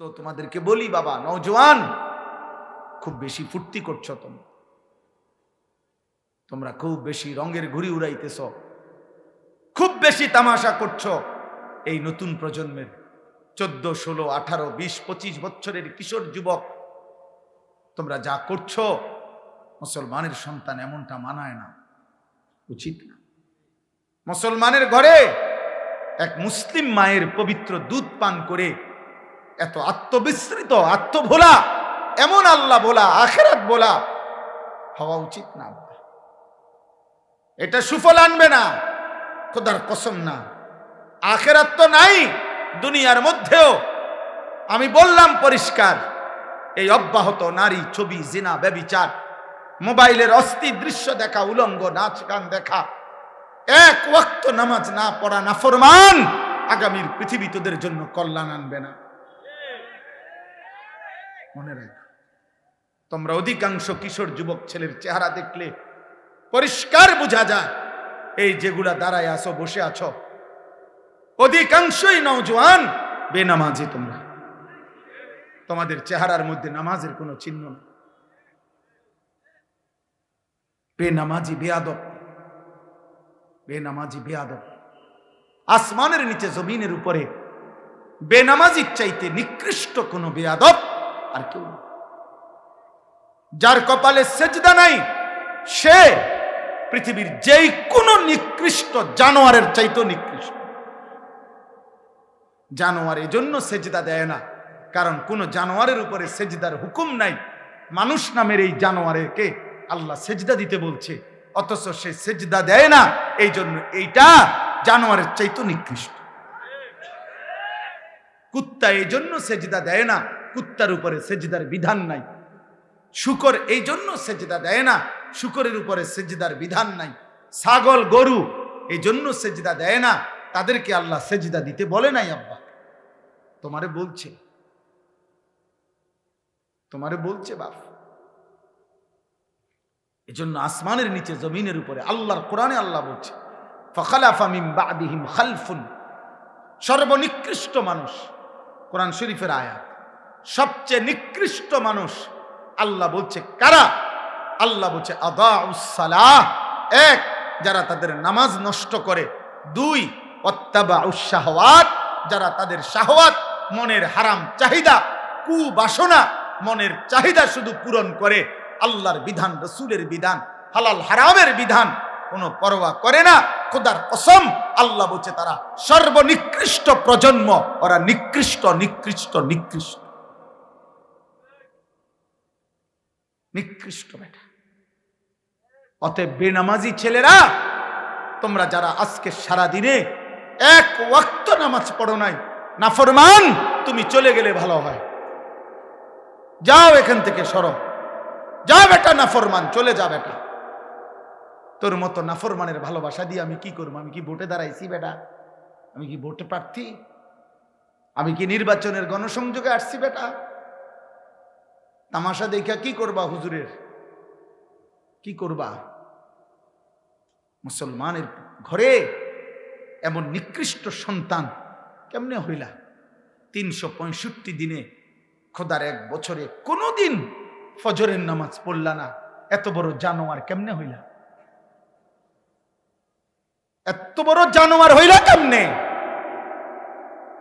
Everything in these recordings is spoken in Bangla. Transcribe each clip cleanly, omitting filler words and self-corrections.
তো তোমাদেরকে বলি বাবা, নওজোয়ান, খুব বেশি ফুর্তি করছো তোমরা খুব বেশি রঙের ঘুড়ি উড়াইতেছ, খুব বেশি তামাশা করছো। এই নতুন প্রজন্মের 14, 16, 18, 20, 25 বছরের কিশোর যুবক, তোমরা যা করছো, মুসলমানের সন্তান এমনটা মানায় না, উচিত না। মুসলমানের ঘরে এক মুসলিম মায়ের পবিত্র দুধ পান করে এত আত্মবিস্মৃত, আত্মভোলা, এমন আল্লাহ বলা, আখিরাত বলা হওয়া উচিত না। এটা সুফল আনবে না, খোদার কসম না। আখিরাত তো নাই দুনিয়ার মধ্যেও। আমি বললাম পরিষ্কার, এই অব্যাহত নারী ছবি, জিনা, ব্যভিচার, মোবাইলের অস্থির দৃশ্য দেখা, উলঙ্গ নাচ গান দেখা, এক ওয়াক্ত নামাজ না পড়া নাফরমান, আগামীর পৃথিবী তোদের জন্য কল্যাণ আনবে না। মনে রাখো, তোমরা অধিকাংশ কিশোর যুবক ছেলের চেহারা দেখলে পরিষ্কার বোঝা যায়, এই যেগুলা দাঁড়ায় আছো, বসে আছো, অধিকাংশই নওজোয়ান বেনামাজি। তোমরা, তোমাদের চেহারার মধ্যে নামাজের কোনো চিহ্ন নেই। বেনামাজি, বেয়াদব, বেনামাজি, বেয়াদব। আসমানের নিচে জমিনের উপরে বেনামাজির চাইতে নিকৃষ্ট কোনো বেয়াদব আর কেউ নেই। যার কপালে সেজদা নাই, সে পৃথিবীর যেই কোনো নিকৃষ্ট জানোয়ারের চাইতেও নিকৃষ্ট। জানোয়ার এজন্য সেজদা দেয় না, কারণ কোন জানোয়ারের উপরে সেজদার হুকুম নাই। মানুষ নামের এই জানোয়ারকে আল্লাহ সেজদা দিতে বলছে, অথচ সে সেজদা দেয় না, এই জন্য এইটা জানোয়ারের চাইতেও নিকৃষ্ট। কুত্তা এই জন্য সেজদা দেয় না, কুত্তার উপরে সেজদার বিধান নাই। শূকর এই জন্য সেজদা দেয় না, শূকরের উপরে সেজদার বিধান নাই। ছাগল, গরু এই জন্য সেজদা দেয় না, তাদেরকে আল্লাহ সেজদা দিতে বলে নাই। আব্বা তোমারে বলছে, তোমারে বলছে বাপ। এজন্য আসমানের নিচে জমিনের উপরে আল্লাহর কোরআনে আল্লাহ বলছে, ফাখালাফা মিন বাদিহিম খালফুন, সর্বনিকৃষ্ট মানুষ। কোরআন শরীফের আয়াত, সবচেয়ে নিকৃষ্ট মানুষ আল্লাহ বলছে কারা? আল্লাহ বলছে আদাউস সালাহ, এক, যারা তাদের নামাজ নষ্ট করে। দুই, ওয়াত্তাবাউস শাহওয়াত, যারা তাদের শাহওয়াত, মনের হারাম চাহিদা, কুবাসনা, মনের চাহিদা শুধু পূরণ করে, আল্লাহর বিধান, রাসূলের বিধান, হালাল হারামের বিধান কোনো পরোয়া করে না। খোদার কসম, আল্লাহ বলছে তারা সর্বনিকৃষ্ট প্রজন্ম, ওরা নিকৃষ্ট, নিকৃষ্ট, নিকৃষ্ট, নিকৃষ্ট বেটা। অতএব বেনামাজি ছেলেরা, তোমরা যারা আজকে সারা দিনে এক ওয়াক্ত নামাজ পড়ো নাই, নাফরমান, তুমি চলে গেলে ভালো হয়। যাও এখান থেকে, সরো, যা বেটা নাফরমান, চলে যা বেটা। তোর মতো নাফরমানের ভালোবাসা দিয়ে আমি কি করবো? আমি কি ভোটে দাঁড়াইছি বেটা? আমি কি ভোটে প্রার্থী? আমি কি নির্বাচনের গণসংযোগে আসছি বেটা? তামাশা দেখা কি করবা? হুজুরের কি করবা? মুসলমানের ঘরে এমন নিকৃষ্ট সন্তান কেমনে হইলা? 365 দিনে, খোদার এক বছরে কোনোদিন ফজরের নামাজ পড়লা না, এত বড় জানোয়ার কেমনে হইলা? এত বড় জানোয়ার হইলা কেমনে?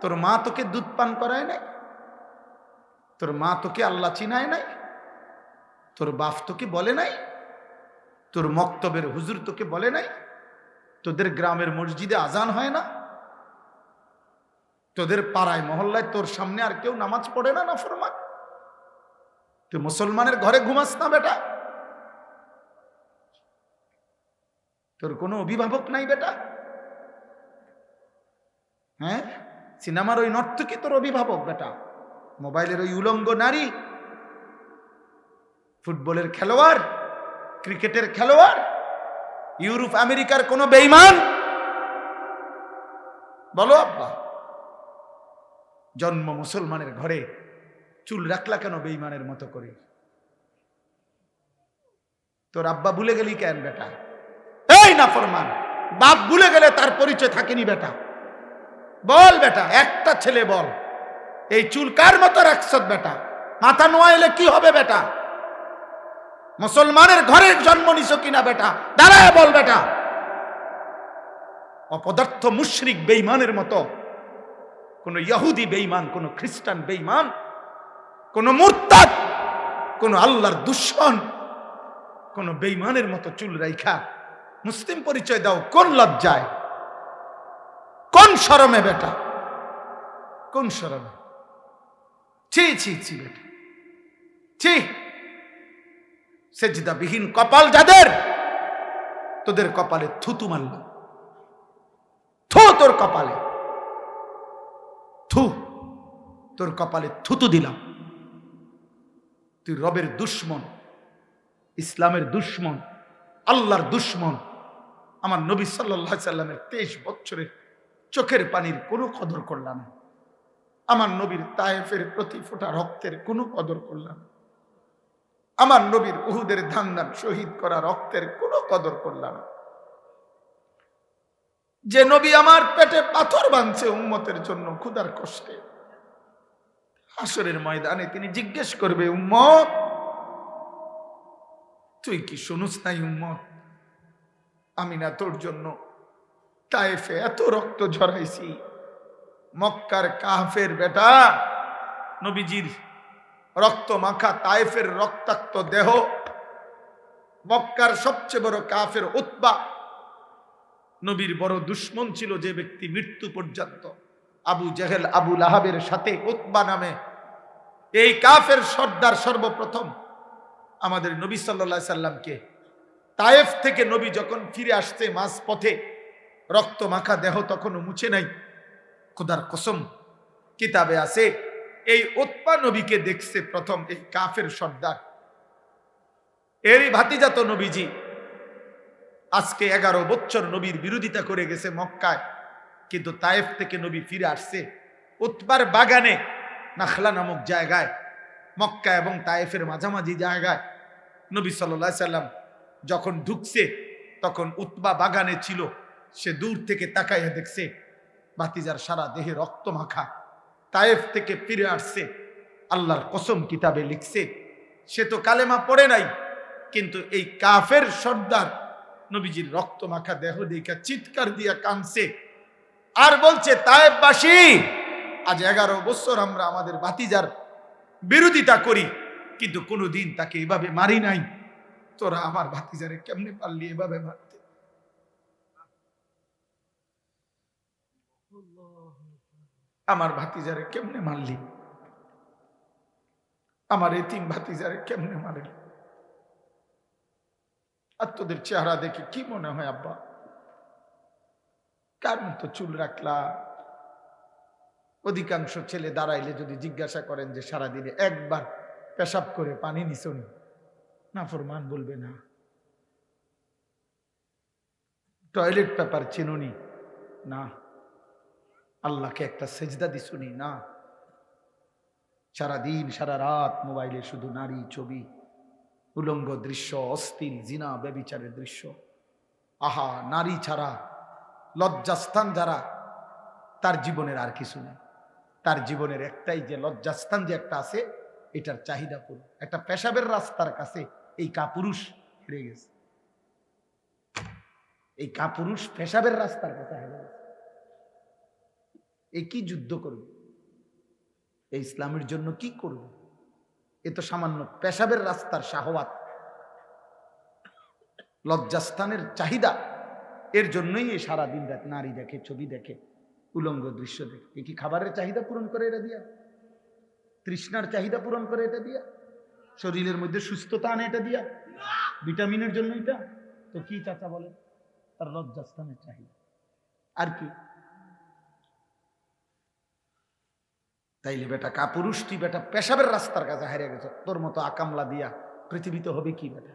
তোর মা তোকে দুধ পান করায় নাই? তোর মা তোকে আল্লাহ চিনায় নাই? তোর বাপ তোকে বলে নাই? তোর মক্তবের হুজুর তোকে বলে নাই? তোদের গ্রামের মসজিদে আজান হয় না? তোদের পাড়ায় মহল্লায় তোর সামনে আর কেউ নামাজ পড়ে না নাফরমান? তুই মুসলমানের ঘরে ঘুমাস না বেটা? তোর কোনো অভিভাবক নাই বেটা? হ্যাঁ, সিনেমার ওই নর্তকী তোর অভিভাবক বেটা? মোবাইলের ওই উলঙ্গ নারী, ফুটবলের খেলোয়াড়, ক্রিকেটের খেলোয়াড়, ইউরোপ আমেরিকার কোন বেঈমান? বলো আব্বা। জন্ম মুসলমানের ঘরে, চুল রাখলা কেন বেঈমানের মতো করে? তোর আব্বা ভুলে গেলি কেন বেটা? এই নাফরমান, বাপ ভুলে গেলে তার পরিচয় থাকেনি বেটা। বল বেটা, একটা ছেলে বল, এই চুল কার মতো রাখছ বেটা? মাথা নোয়াইলে কি হবে বেটা? মুসলমানের ঘরে জন্ম নিছ কিনা বেটা? দাঁড়ায় বল বেটা। অপদার্থ মুশরিক বেঈমানের মতো কোন ইহুদি বেঈমান, কোন খ্রিস্টান বেঈমান, কোন মুরতাদ, কোন আল্লাহর দুশমন, কোন বেঈমানের মতো চুল রাইখা মুসলিম পরিচয় দাও কোন লজ্জায়, কোন শরমে বেটা, কোন শরমে? ছি ছি ছি বেটা, ছি। সেজদাবিহীন কপাল যাদের, তোদের কপালে থুতু মারলাম, থু তোর কপালে, থু তোর কপালে থুতু দিলাম। তুই রবের দুশমন, ইসলামের দুশমন, আল্লাহর দুশমন। আমার নবী সাল্লাল্লাহু আলাইহি সাল্লামের 23 বছরের চোখের পানির কোনো কদর করলাম না। আমার নবীর তায়েফের প্রতি ফোঁটা রক্তের কোনো কদর করলাম না। আমার নবীর উহুদের ধান্দান শহীদ করা রক্তের কোনো কদর করলাম না। যে নবী আমার পেটে পাথর বাঁধছে উম্মতের জন্য ক্ষুধার কষ্টে, হাসরের ময়দানে তিনি জিজ্ঞেস করবে, উম্মত তুই কি শুনুস নাই উম্মত, আমি না তোর জন্য তায়েফে এত রক্ত ঝরাইছি। মক্কার কাফের বেটা, নবীজির রক্ত মাখা তায়েফের রক্তাক্ত দেহ, মক্কার সবচেয়ে বড় কাফের উতবা, নবীর বড় দুশমন ছিল যে ব্যক্তি মৃত্যু পর্যন্ত, আবু জেহেল আবু লাহাবের সাথে উতবা নামে এই কাফের সর্দার সর্বপ্রথম আমাদের নবী সাল্লাল্লাহু আলাইহি সাল্লামকে তায়েফ থেকে নবী যখন ফিরে আসছে মাঝ পথে রক্ত মাখা দেহ তখনও মুছে নাই। খোদার কসম কিতাবে আছে এই উতবা নবীকে দেখছে প্রথম এই কাফের সর্দার। এরই ভাতিজাত নবীজি আজকে 11 বছর নবীর বিরোধিতা করে গেছে মক্কায়, কিন্তু তায়েফ থেকে নবী ফিরে আসছে উতবার বাগানে নাখলা নামক জায়গায়, মক্কা এবং তায়েফের মাঝামাঝি জায়গায়। নবী সাল্লাল্লাহু আলাইহি সাল্লাম যখন ঢুকছে তখন উতবা বাগানে ছিল। সে দূর থেকে তাকাইয়া দেখছে ভাতিজার সারা দেহে রক্ত মাখা, তায়েফ থেকে ফিরে আসছে। আল্লাহর কসম কিতাবে লিখছে সে তো কালেমা পড়ে নাই, কিন্তু এই কাফের সর্দার নবীজির রক্ত মাখা দেহ দেখা চিৎকার দিয়া কাঁদছে আর বলছে, তায়েফবাসী আজ 11 বছর আমরা আমাদের ভাতিজার বিরোধিতা করি, কিন্তু কোনোদিন তাকে এভাবে মারি নাই। তোরা আমার ভাতিজারে কেমনে পারলি এভাবে মারতে? আমার ভাতিজারে কেমনে মারলি? আমার এতিম ভাতিজারে কেমনে মারলি? আর তোদের চেহারা দেখে কি মনে হয় আব্বা? কার মতো চুল রাখলা? অধিকাংশ ছেলে দাঁড়াইলে যদি জিজ্ঞাসা করেন যে সারাদিনে একবার পেশাব করে পানি নিছনি, নাফরমান বলবে না। টয়লেট পেপার চিনুনি না, আল্লাহকে একটা সেজদা দিছুনি না। সারাদিন সারা রাত মোবাইলে শুধু নারী ছবি, উলঙ্গ দৃশ্য, অস্থির জিনা ব্যভিচারের দৃশ্য। আহা, নারী ছাড়া লজ্জাস্থান যারা, তার জীবনের আর কিছু নেই। তার জীবনের একটাই যে লজ্জাস্থান যে একটা আছে, এটার চাহিদা পুরো। একটা পেশাবের রাস্তার কাছে এই কাপুরুষ হেরে গেছে। এই কাপুরুষ পেশাবের রাস্তার কাছে হেরে গেছে। এ কি যুদ্ধ করবে? এই ইসলামের জন্য কি করবে? এ তো সামান্য পেশাবের রাস্তার শাহওয়াত, লজ্জাস্থানের চাহিদা। এর জন্যই এই সারাদিন রাত নারী দেখে, ছবি দেখে, উলঙ্গ দৃশ্য দেখে। এ কি খাবারের চাহিদা পূরণ করে এটা দিয়া? তৃষ্ণার চাহিদা পূরণ করে এটা দিয়া? শরীরের মধ্যে সুস্থতা আনে এটা দিয়া? ভিটামিনের জন্য এটা? তো কি চাচা বলে? তার লজ্জাস্থানের চাহিদা। আর কি? তাইলে বেটা কাপুরুষ, তুই বেটা পেশাবের রাস্তার কাছে হারিয়ে গেছ। তোর মতো আকামলা দিয়া পৃথিবীতে হবে কি বেটা?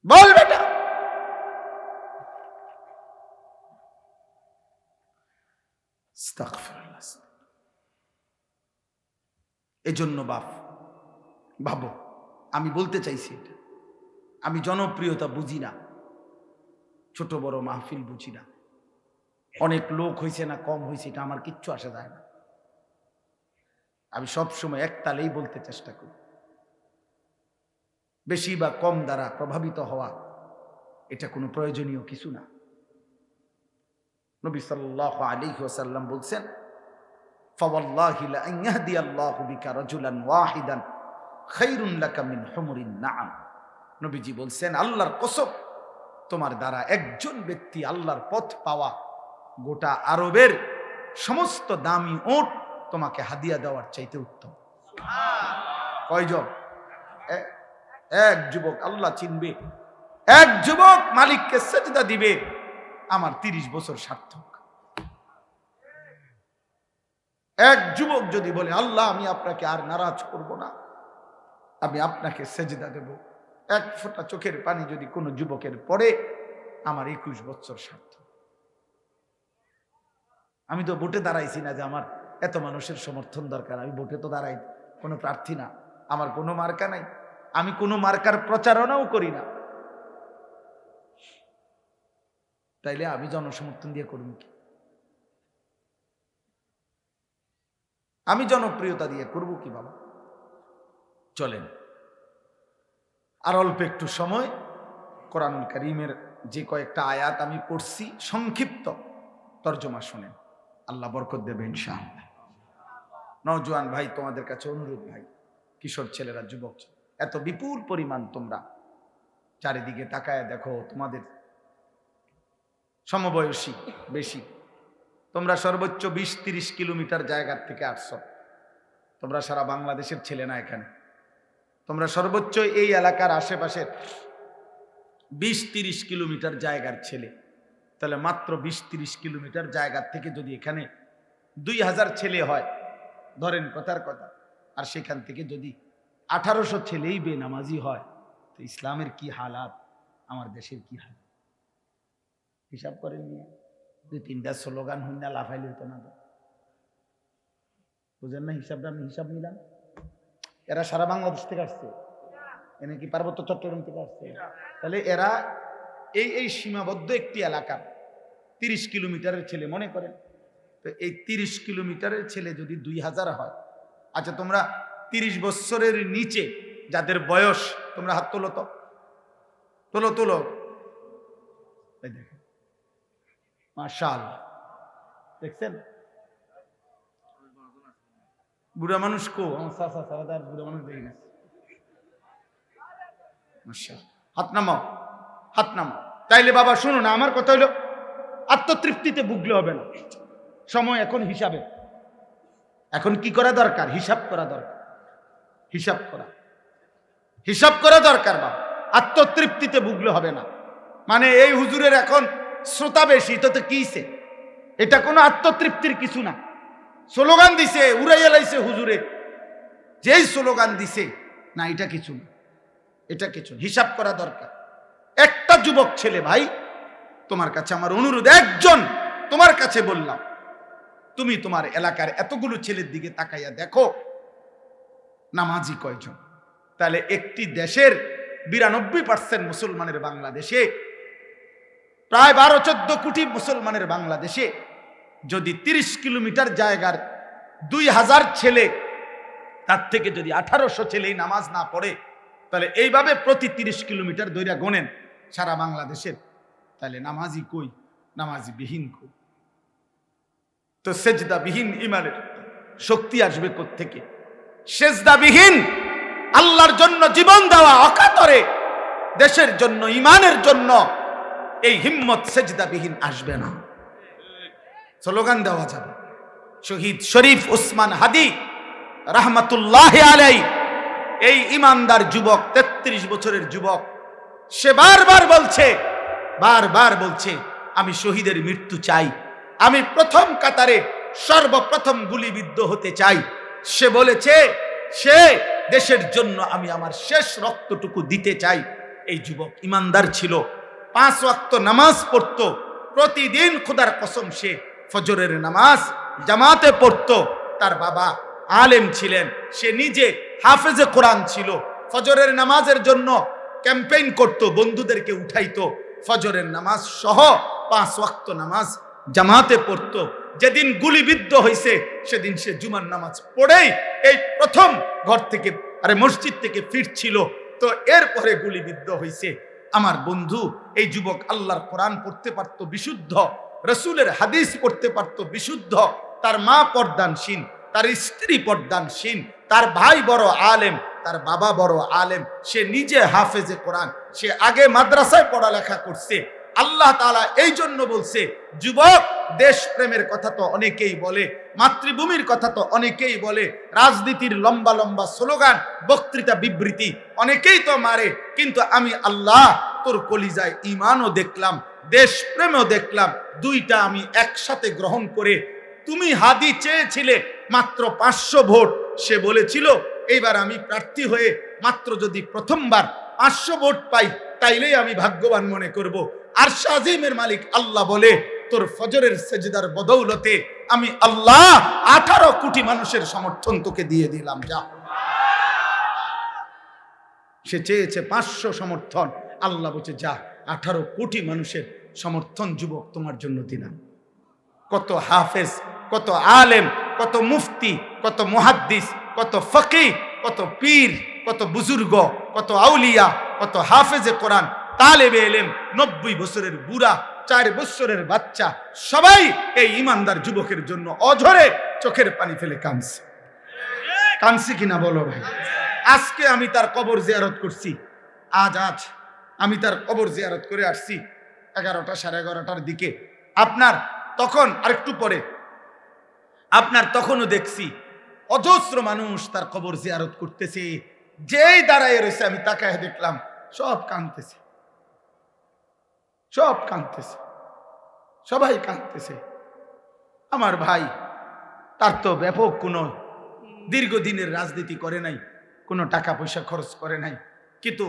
বল বেটা। এজন্য ভাবো, আমি বলতে চাইছি এটা, আমি জনপ্রিয়তা বুঝি না, ছোট বড় মাহফিল বুঝি না, অনেক লোক হয়েছে না কম হয়েছে এটা আমার কিচ্ছু আসে যায় না। আমি সবসময় এক তালেই বলতে চেষ্টা করি, বেশি বা কম দ্বারা প্রভাবিত হওয়া এটা কোনো প্রয়োজনীয় কিছু না। নবী সাল্লাল্লাহু আলাইহি ওয়াসাল্লাম বলছেন, ফাওয়াল্লাহি লা আন ইয়াহদিয়াল্লাহু বিকা রাজুলান ওয়াহিদান খায়রুন লাকা মিন হুমুরিন নাআম। নবীজি বলছেন, আল্লাহর কসম, তোমার দ্বারা একজন ব্যক্তি আল্লাহর পথ পাওয়া গোটা আরবের সমস্ত দামি ওট তোমাকে হাদিয়া দেওয়ার চাইতে উত্তম। কয়জন? এক যুবক আল্লাহ চিনবে, এক যুবক মালিককে সেজদা দিবে, আমার 30 বছর সার্থক। এক যুবক যদি বলে, আল্লাহ আমি আপনাকে আর নারাজ করব না, আমি আপনাকে সেজদা দেব, এক ফোঁটা চোখের পানি যদি কোনো যুবকের পড়ে, আমার 21 বছর সার্থক। আমি তো ভোটে দাঁড়াইছি না যে আমার এত মানুষের সমর্থন দরকার, আমি ভোটে তো দাঁড়াই কোনো প্রার্থী না, আমার কোনো মার্কা নাই, আমি কোনো মার্কার প্রচারণাও করি না, তাইলে আমি জনসমর্থন দিয়ে করব কি? আমি জনপ্রিয়তা দিয়ে করব কি বাবা? চলেন আর অল্প একটু সময় কোরআনুল কারীমের যে কয়েকটা আয়াত আমি পড়ছি সংক্ষিপ্ত তর্জমা শুনেন, আল্লাহ বরকত দেবে ইনশাআল্লাহ। নওজোয়ান ভাই, তোমাদের কাছে অনুরোধ ভাই, কিশোর ছেলেরা, যুবক, এত বিপুল পরিমাণ তোমরা চারিদিকে তাকায় দেখো, তোমাদের সমবয়সী বেশি, তোমরা সর্বোচ্চ 20-30 কিলোমিটার জায়গার থেকে আসছো, তোমরা সারা বাংলাদেশের ছেলে না, এখানে তোমরা সর্বোচ্চ এই এলাকার আশেপাশের 20-30 কিলোমিটার জায়গার ছেলে, তাহলে মাত্র 20-30 কিলোমিটার জায়গার থেকে যদি এখানে 2000 ছেলে হয়, ধরেন কথার কথা, আর সেখান থেকে যদি 1800 ছেলেই বেনামাজি হয়, তো ইসলামের কি হালাত, আমার দেশের কি হালাত হিসাব করেন নিয়ে। 2-3টা স্লোগান হই না লাফাইলে হতো না, বুঝেন না হিসাবটা? আমি হিসাব নিলাম, এরা সারা বাংলাদেশ থেকে আসছে, এনে কি পার্বত্য চট্টগ্রাম থেকে আসছে, তাহলে এরা এই সীমাবদ্ধ একটি এলাকা 30 কিলোমিটারের ছেলে মনে করেন, তো এই 30 কিলোমিটারের ছেলে যদি 2000 হয়, আচ্ছা তোমরা 30 বছরের নিচে যাদের বয়স, তোমরা হাত তোলো তো, তোলো তোলো, দেখেন মাশাআল্লাহ, দেখছেন বুড়া মানুষ কো, আমার চাচা সারাদার বুড়া মানুষ দেখে গেছে, মাশাআল্লাহ, হাত নামাও, হাত নামাও। তাইলে বাবা শুনো না, আমার কথা হলো আত্মতৃপ্তিতে ভুগলে হবে না, সময় এখন হিসাবে, এখন কি করা দরকার? হিসাব করা দরকার, হিসাব করা দরকার বাবা, আত্মতৃপ্তিতে ভুগলে হবে না। মানে এই হুজুরের এখন শ্রোতা বেশি, তো কিছে, এটা কোনো আত্মতৃপ্তির কিছু না। স্লোগান দিছে, উড়াইয়া লাইছে হুজুরে, যেই স্লোগান দিছে না, এটা কিছু না, এটা কিছু। হিসাব করা দরকার। একটা যুবক ছেলে ভাই, তোমার কাছে আমার অনুরোধ, একজন তোমার কাছে বললাম, তুমি তোমার এলাকার এতগুলো ছেলের দিকে তাকাইয়া দেখো নামাজি কয়জন, তাহলে একটি দেশের 92% মুসলমানের বাংলাদেশে, প্রায় 12-14 কোটি মুসলমানের বাংলাদেশে যদি 30 কিলোমিটার জায়গার 2000 ছেলে, তার থেকে যদি 1800 ছেলেই নামাজ না পড়ে, তাহলে এইভাবে প্রতি 30 কিলোমিটার দৈরা গোনেন সারা বাংলাদেশের, তাহলে নামাজি কই? নামাজি বিহীন কই? তো সেজদা বিহীন ইমানের শক্তি আসবে কোত্থেকে? সেজদা বিহীন আল্লাহর জন্য জীবন দেওয়া, অকাতরে দেশের জন্য, ইমানের জন্য এই হিম্মত সেজদা বিহীন আসবে না। স্লোগান দেওয়া যাবে। শহীদ শরীফ ওসমান হাদি রাহমাতুল্লাহি আলাইহি, এই ইমানদার যুবক, 33 বছরের যুবক, সে বারবার বলছে আমি শহীদের মৃত্যু চাই, আমি প্রথম কাতারে সর্বপ্রথম গুলিবিদ্ধ হতে চাই। সে বলেছে সে দেশের জন্য আমি আমার শেষ রক্তটুকু দিতে চাই। এই যুবক ইমানদার ছিল, 5 ওয়াক্ত নামাজ পড়তো প্রতিদিন, খোদার কসম সে ফজরের নামাজ জামাতে পড়তো। তার বাবা আলেম ছিলেন, সে নিজে হাফেজে কোরআন ছিল, ফজরের নামাজের জন্য ক্যাম্পেইন করত, বন্ধুদেরকে উঠাইতো, ফজরের নামাজ সহ 5 ওয়াক্ত নামাজ জামাতে পড়তো, যেদিন গুলিবিদ্ধ হয়েছে সেদিন সে জুমার নামাজ পড়েই এই প্রথম ঘর থেকে মসজিদ থেকে ফিরছিল, তো এরপরে গুলিবিদ্ধ হয়েছে। আমার বন্ধু, এই যুবক আল্লাহর কোরআন পড়তে পারতো বিশুদ্ধ, রসুলের হাদিস পড়তে পারতো বিশুদ্ধ, তার মা পর্দানশীল, তার স্ত্রী পর্দানশীল, তার ভাই বড় আলেম, তার বাবা বড় আলেম, সে নিজে হাফেজে কোরআন, সে আগে মাদ্রাসায় পড়ালেখা করছে। আল্লাহ তাআলা এই জন্য বলছে, যুবক, দেশ প্রেমের কথা তো অনেকেই বলে, মাতৃভূমির কথা তো অনেকেই বলে, রাজনীতির লম্বা লম্বা স্লোগান, বক্তৃতা, বিবৃতি অনেকেই তো মারে, কিন্তু আমি আল্লাহ তোর কলিজায় ঈমানও দেখলাম, দেশ প্রেমও দেখলাম, দুইটা আমি একসাথে গ্রহণ করে। তুমি হাদি চেয়েছিলে মাত্র 500 ভোট, সে বলেছিল এইবার আমি প্রার্থী হয়ে মাত্র যদি প্রথমবার 500 ভোট পাই তাইলেই আমি ভাগ্যবান মনে করব। আরশ আজিমের মালিক আল্লাহ বলে, তোর ফজরের সেজদার বদৌলতে আমি আল্লাহ 18 কোটি মানুষের সমর্থন তোকে দিয়ে দিলাম, যা। সে চেয়েছে 500 সমর্থন, আল্লাহ বলছে যা, 18 কোটি মানুষের সমর্থন যুবক তোমার জন্য দিলাম। কত হাফেজ, কত আলেম, কত মুফতি, কত মুহাদ্দিস, কত ফকিহ, কত পীর, কত বুজুর্গ, কত আউলিয়া, কত হাফেজে কোরআন, তালেবে ইলম, 90 বছরের বুড়া, 4 বছরের বাচ্চা, সবাই এই ইমানদার যুবকের জন্য অঝরে চোখের পানি ফেলে কাঁদছে। কাঁদছি কিনা বলো ভাই? আজকে আমি তার কবর জিয়ারত করছি, আজ আমি তার কবর জিয়ারত করে আসছি 11টা, 11:30টার দিকে। আপনার তখন আরেকটু পরে, আপনার তখনও দেখছি অজস্র মানুষ তার কবর জিয়ারত করতেছে। যেই দাঁড়ায় রয়েছে আমি তাকায় দেখলাম সব কাঁদতেছে, সব কাঁদতেছে, সবাই কাঁদতেছে। আমার ভাই, তার তো ব্যাপক কোনো দীর্ঘদিনের রাজনীতি করে নাই, কোনো টাকা পয়সা খরচ করে নাই, কিন্তু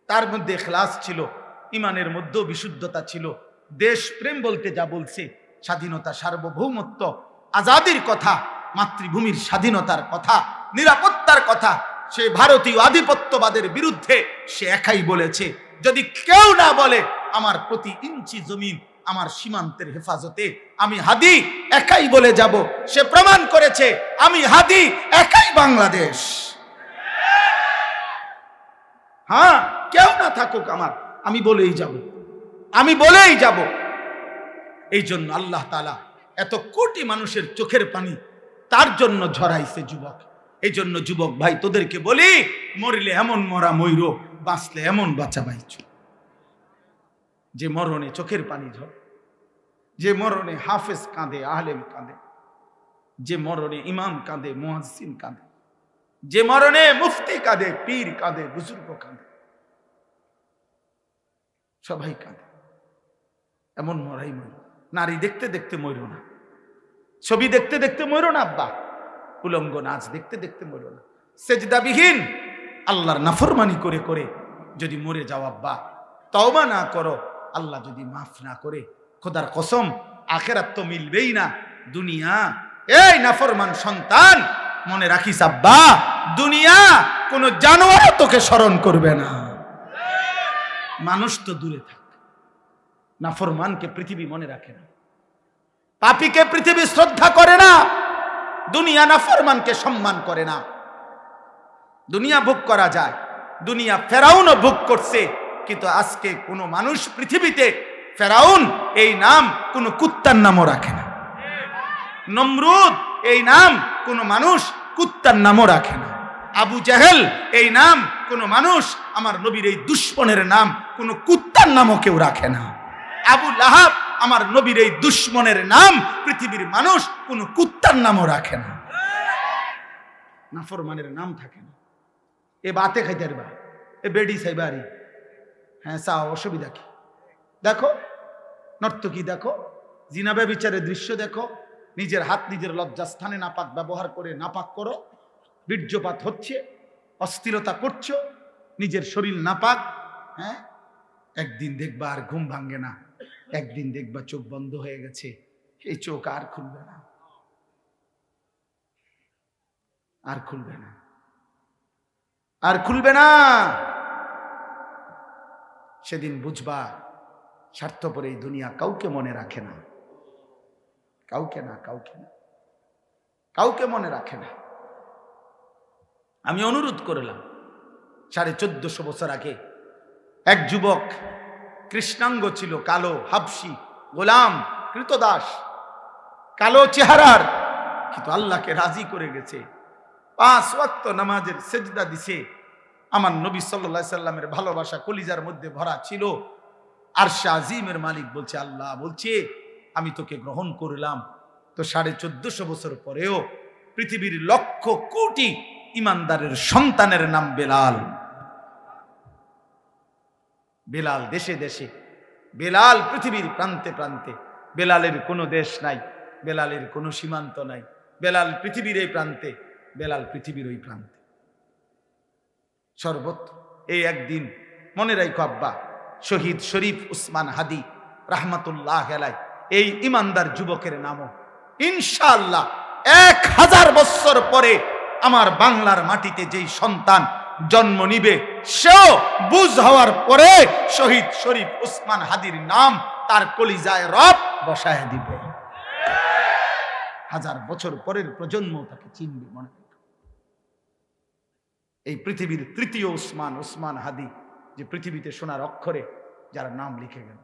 তার মধ্যে ইখলাস ছিল, ইমানের মধ্যেও বিশুদ্ধতা ছিল। দেশ প্রেম বলতে যা বলছে, স্বাধীনতা, সার্বভৌমত্ব, আজাদির কথা, মাতৃভূমির স্বাধীনতার কথা, নিরাপত্তার কথা, সে ভারতীয় আধিপত্যবাদের বিরুদ্ধে সে একাই বলেছে। যদি কেউ না বলে আমার প্রতি ইঞ্চি জমিন আমার সীমান্তের হেফাজতে, আমি হাদি একাই বলে যাব। সে প্রমাণ করেছে আমি হাদি একাই বাংলাদেশ। হ্যাঁ, কেউ না থাকুক আমার, আমি বলেই যাব, আমি বলেই যাব। এই জন্য আল্লাহ তাআলা এত কোটি মানুষের চোখের পানি তার জন্য ঝরাইছে যুবক। এই জন্য যুবক ভাই, তোদেরকে বলি, মরিলে এমন মরা মইরো, বাঁচলে এমন বাঁচা বাইচু। যে মরণে চোখের পানি ঝরে, যে মরণে হাফেজ কাঁদে, আলেম কাঁদে, যে মরণে ইমাম কাঁদে, মুয়াজ্জিন কাঁদে, যে মরণে মুফতি কাঁদে, পীর কাঁদে, বুজুর্গ কাঁদে, সবাই কাঁদে। এমন মরাই মরো। নারী দেখতে দেখতে মরো না, ছবি দেখতে দেখতে মরো না আব্বা, উলঙ্গ নাচ দেখতে দেখতে মরো না, সেজদাবিহীন আল্লাহর নাফরমানি করে করে যদি মরে যাও আব্বা, তওবা না করো, আল্লাহ যদি মাফ না করে, খোদার কসম আখিরাত তো মিলবেই না। দুনিয়া, এই নাফরমান সন্তান, মনে রাখিস আব্বা, দুনিয়া কোন জানোয়ার তোকে স্মরণ করবে না। মানুষ তো দূরে থাক, নাফরমানকে পৃথিবী মনে রাখে না, পাপীকে পৃথিবী শ্রদ্ধা করে না, দুনিয়া নাফরমানকে সম্মান করে না। দুনিয়া ভোগ করা যায়, দুনিয়া ফেরাউনও ভোগ করছে, কিন্তু আজকে কোনো মানুষ পৃথিবীতে ফেরাউন এই নাম কোনো কুত্তার নামও রাখে না, নমরুদ এই নাম কোনো মানুষ কুত্তার নামও রাখে না, আবু জাহেল এই নাম কোনো মানুষ, আমার নবীর এই দুশ্মনের নাম কোনো কুত্তার নামও কেউ রাখে না। আবু লাহাব আমার নবীর এই দুশ্মনের নাম পৃথিবীর মানুষ কোনো কুত্তার নামও রাখে না। নাফরমানের নাম থাকে না। এ বাতে খাইতে পারবা, এ বেডি সাইবারি, হ্যাঁ চা, অসুবিধা কি? দেখো নর্তকী, দেখো জিনাবে বিচারের দৃশ্য দেখো, নিজের হাত নিজের লজ্জাস্থানে নাপাক ব্যবহার করে নাপাক করো, বীর্যপাত হচ্ছে, অস্থিরতা করছো, নিজের শরীর নাপাক। হ্যাঁ, একদিন দেখবা আর ঘুম ভাঙ্গে না, একদিন দেখবা চোখ বন্ধ হয়ে গেছে, এই চোখ আর খুলবে না, আর খুলবে না, আর খুলবে না। সেদিন বুঝবা স্বার্থপর এই দুনিয়া কাউকে মনে রাখে না। কাউকে না, কাউকে না, কাউকে মনে রাখে না। আমি অনুরোধ করলাম 1450 বছর আগে এক যুবক, কৃষ্ণাঙ্গ ছিল, কালো, হাবশি, গোলাম, কৃতদাস, কালো চেহারার, কিন্তু আল্লাহকে রাজি করে গেছে। 5 ওয়াক্ত নামাজের সেজদা দিছে। আমার নবী সাল্লাল্লাহু আলাইহি সাল্লামের ভালোবাসা কলিজার মধ্যে ভরা ছিল। আরশে আজিমের মালিক বলছে, আল্লাহ বলছে আমি তোকে গ্রহণ করলাম। তো 1450 বছর পরেও পৃথিবীর লক্ষ কোটি ইমানদারের সন্তানের নাম বেলাল। বেলাল দেশে দেশে, বেলাল পৃথিবীর প্রান্তে প্রান্তে। বেলালের কোনো দেশ নাই, বেলালের কোনো সীমান্ত নাই। বেলাল পৃথিবীর এই প্রান্তে, বেলাল পৃথিবীর ওই প্রান্তে, সর্বত্র। এই একদিন মনে রাখো আব্বা, শহীদ শরীফ উসমান হাদি রাহমাতুল্লাহ আলাইহি, এই ইমানদার যুবকের নামও ইনশাআল্লাহ 1000 বছর পরে আমার বাংলার মাটিতে যেই সন্তান জন্ম নিবে, সেও বুঝ হওয়ার পরে শহীদ শরীফ উসমান হাদির নাম তার কলিজায় রব বসায় দিবে। 1000 বছর পরের প্রজন্ম তাকে চিনবে। মনে এই পৃথিবীর তৃতীয় উসমান, উসমান হাদি, যে পৃথিবীতে সোনার অক্ষরে যার নাম লিখে গেল,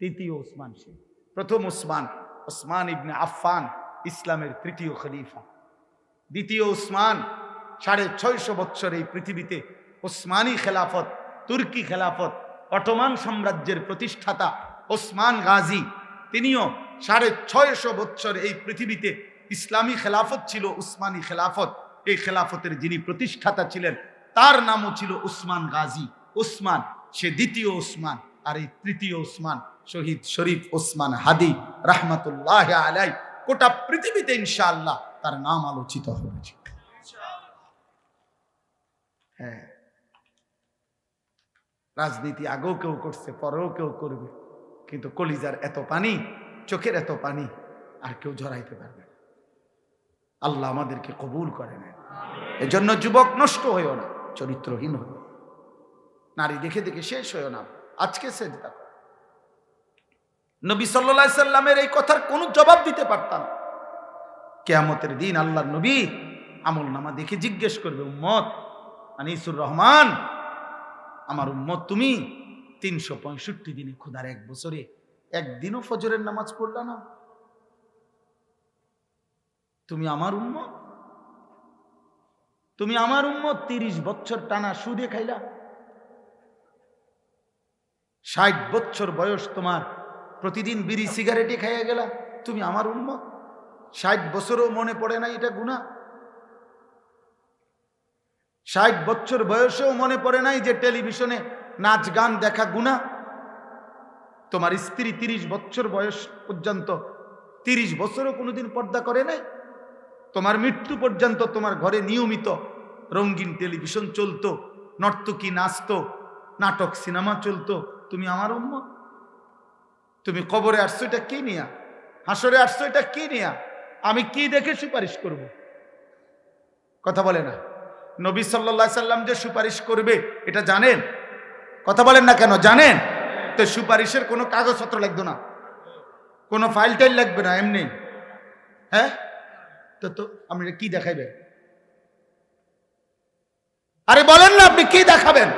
তৃতীয় উসমান সে। প্রথম উসমান, উসমান ইবনে আফফান, ইসলামের তৃতীয় খলিফা। দ্বিতীয় উসমান, 650 বছর এই পৃথিবীতে উসমানী খেলাফত, তুর্কি খেলাফত, অটোমান সাম্রাজ্যের প্রতিষ্ঠাতা ওসমান গাজী, তিনিও 650 বছর এই পৃথিবীতে ইসলামী খেলাফত ছিল, উসমানী খেলাফত। এই খেলাফতের যিনি প্রতিষ্ঠাতা ছিলেন তার নামও ছিল উসমান গাজী। উসমান সে দ্বিতীয় উসমান, আর এই তৃতীয় উসমান শহীদ শরীফ উসমান হাদি রাহমাতুল্লাহ আলাইহি। গোটা পৃথিবীতে ইনশাআল্লাহ তার নাম আলোচিত হবে। হ্যাঁ, রাজনীতি আগেও কেউ করছে, পরেও কেউ করবে, কিন্তু কলিজার এত পানি, চোখের এত পানি আর কেউ ঝরাইতে পারবে না। আল্লাহ আমাদেরকে কবুল করে নেন। এজন্য যুবক নষ্ট হইও না, চরিত্রহীন হইও, নারী দেখে দেখে শেষ হইও না। আজকে সেজদা করো। নবী সাল্লাল্লাহু আলাইহি সাল্লামের এই কথার কোনো জবাব দিতে পারতাম। কিয়ামতের দিন আল্লাহর নবী আমলনামা দেখে জিজ্ঞেস করবে, উম্মত আনিসুর রহমান, আমার উম্মত তুমি 365 দিনে, খোদার এক বছরে একদিনও ফজরের নামাজ পড়লা না? তুমি আমার উম্মত, তুমি আমার উম্মত 30 বছর টানা সুদে খাইলা। 60 বছর বয়স তোমার, প্রতিদিন বিড়ি সিগারেটে খাইয়া গেলা। তুমি আমার উম্মত, 60 বছরও মনে পড়ে না এটা গুনাহ? 60 বছর বয়সেও মনে পড়ে নাই যে টেলিভিশনে নাচ গান দেখা গুনাহ? তোমার স্ত্রী 30 বছর বয়স পর্যন্ত, 30 বছরও কোনোদিন পর্দা করে নাই? তোমার মৃত্যু পর্যন্ত তোমার ঘরে নিয়মিত রঙিন টেলিভিশন চলতো, নর্তকী নাচতো, নাটক সিনেমা চলতো। তুমি আমার উম্মত। তুমি কবরে আসছো এটা কি নিয়া? হাসরে আসছো এটা কি নিয়া? আমি কি দেখে সুপারিশ করব? কথা বলে না। নবী সাল্লাল্লাহু আলাইহি সাল্লাম যে সুপারিশ করবে এটা জানেন? কথা বলেন না কেন? জানেন তো? সুপারিশের কোনো কাগজপত্র লাগবে না, কোনো ফাইল টাইল লাগবে না, এমনি। হ্যাঁ, তো আপনি কি দেখাইবেন? আরে বলেন না, আপনি কি দেখাবেন?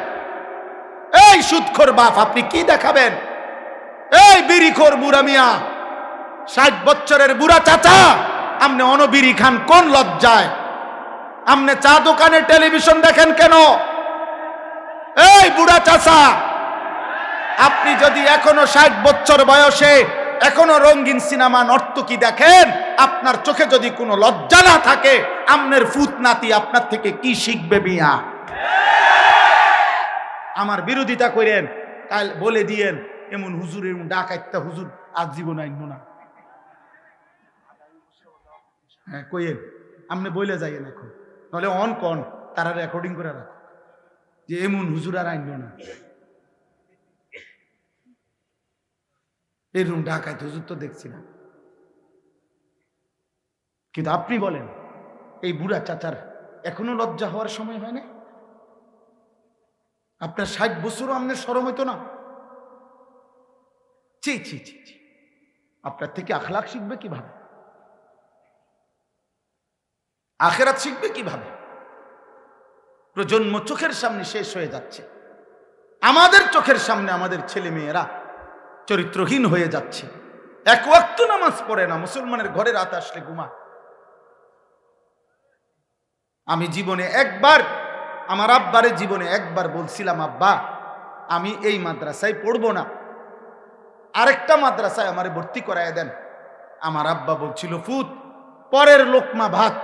এই সুদখোর বাপ, আপনি কি দেখাবেন? এই বিড়িখোর বুড়া মিয়া, 60 বছরের বুড়া চাচা, আপনি অনবিড়ি খান কোন লজ্জায়? আপনি চা দোকানে টেলিভিশন দেখেন কেন? এই বুড়া চাচা, আপনি যদি এখনো 60 বছর বয়সে এখনো রঙিন সিনেমা নর্তকী দেখেন, আপনার চোখে যদি কোনো লজ্জা না থাকে, আপনার ফুতনাতি আপনার থেকে কি শিখবে মিয়া? আমার বিরোধিতা করেন, কাল বলে দিয়েন এমন হুজুর, এমন ডাকাইতা হুজুর আজ জীবন আইন না। হ্যাঁ কইেন, আপনি বলে যাইয়েন এখন, নাহলে অন কন তারা রেকর্ডিং করে রাখো যে এমন হুজুর আর আইন না। এরকম ঢাকায় হুজুর তো দেখছি না। কিন্তু আপনি বলেন, এই বুড়া চাচার এখনো লজ্জা হওয়ার সময় হয় না? আপনার 60 বছরও আপনার শরম হইতো না? ছি ছি ছি ছি, আপনার থেকে আখলাক শিখবে কিভাবে? আখেরাত শিখবে কিভাবে? প্রজন্ম চোখের সামনে শেষ হয়ে যাচ্ছে, আমাদের চোখের সামনে আমাদের ছেলে মেয়েরা চরিত্রহীন হয়ে যাচ্ছে, এক ওয়াক্ত নামাজ পড়ে না, মুসলমানের ঘরে রাত আসলে ঘুমায়। আমি জীবনে একবার আমার আব্বারে জীবনে একবার বলছিলাম, আব্বা আমি এই মাদ্রাসায় পড়বো না, আরেকটা মাদ্রাসায় আমারে ভর্তি করায় দেন। আমার আব্বা বলছিল, ফুত পরের লোকমা ভাত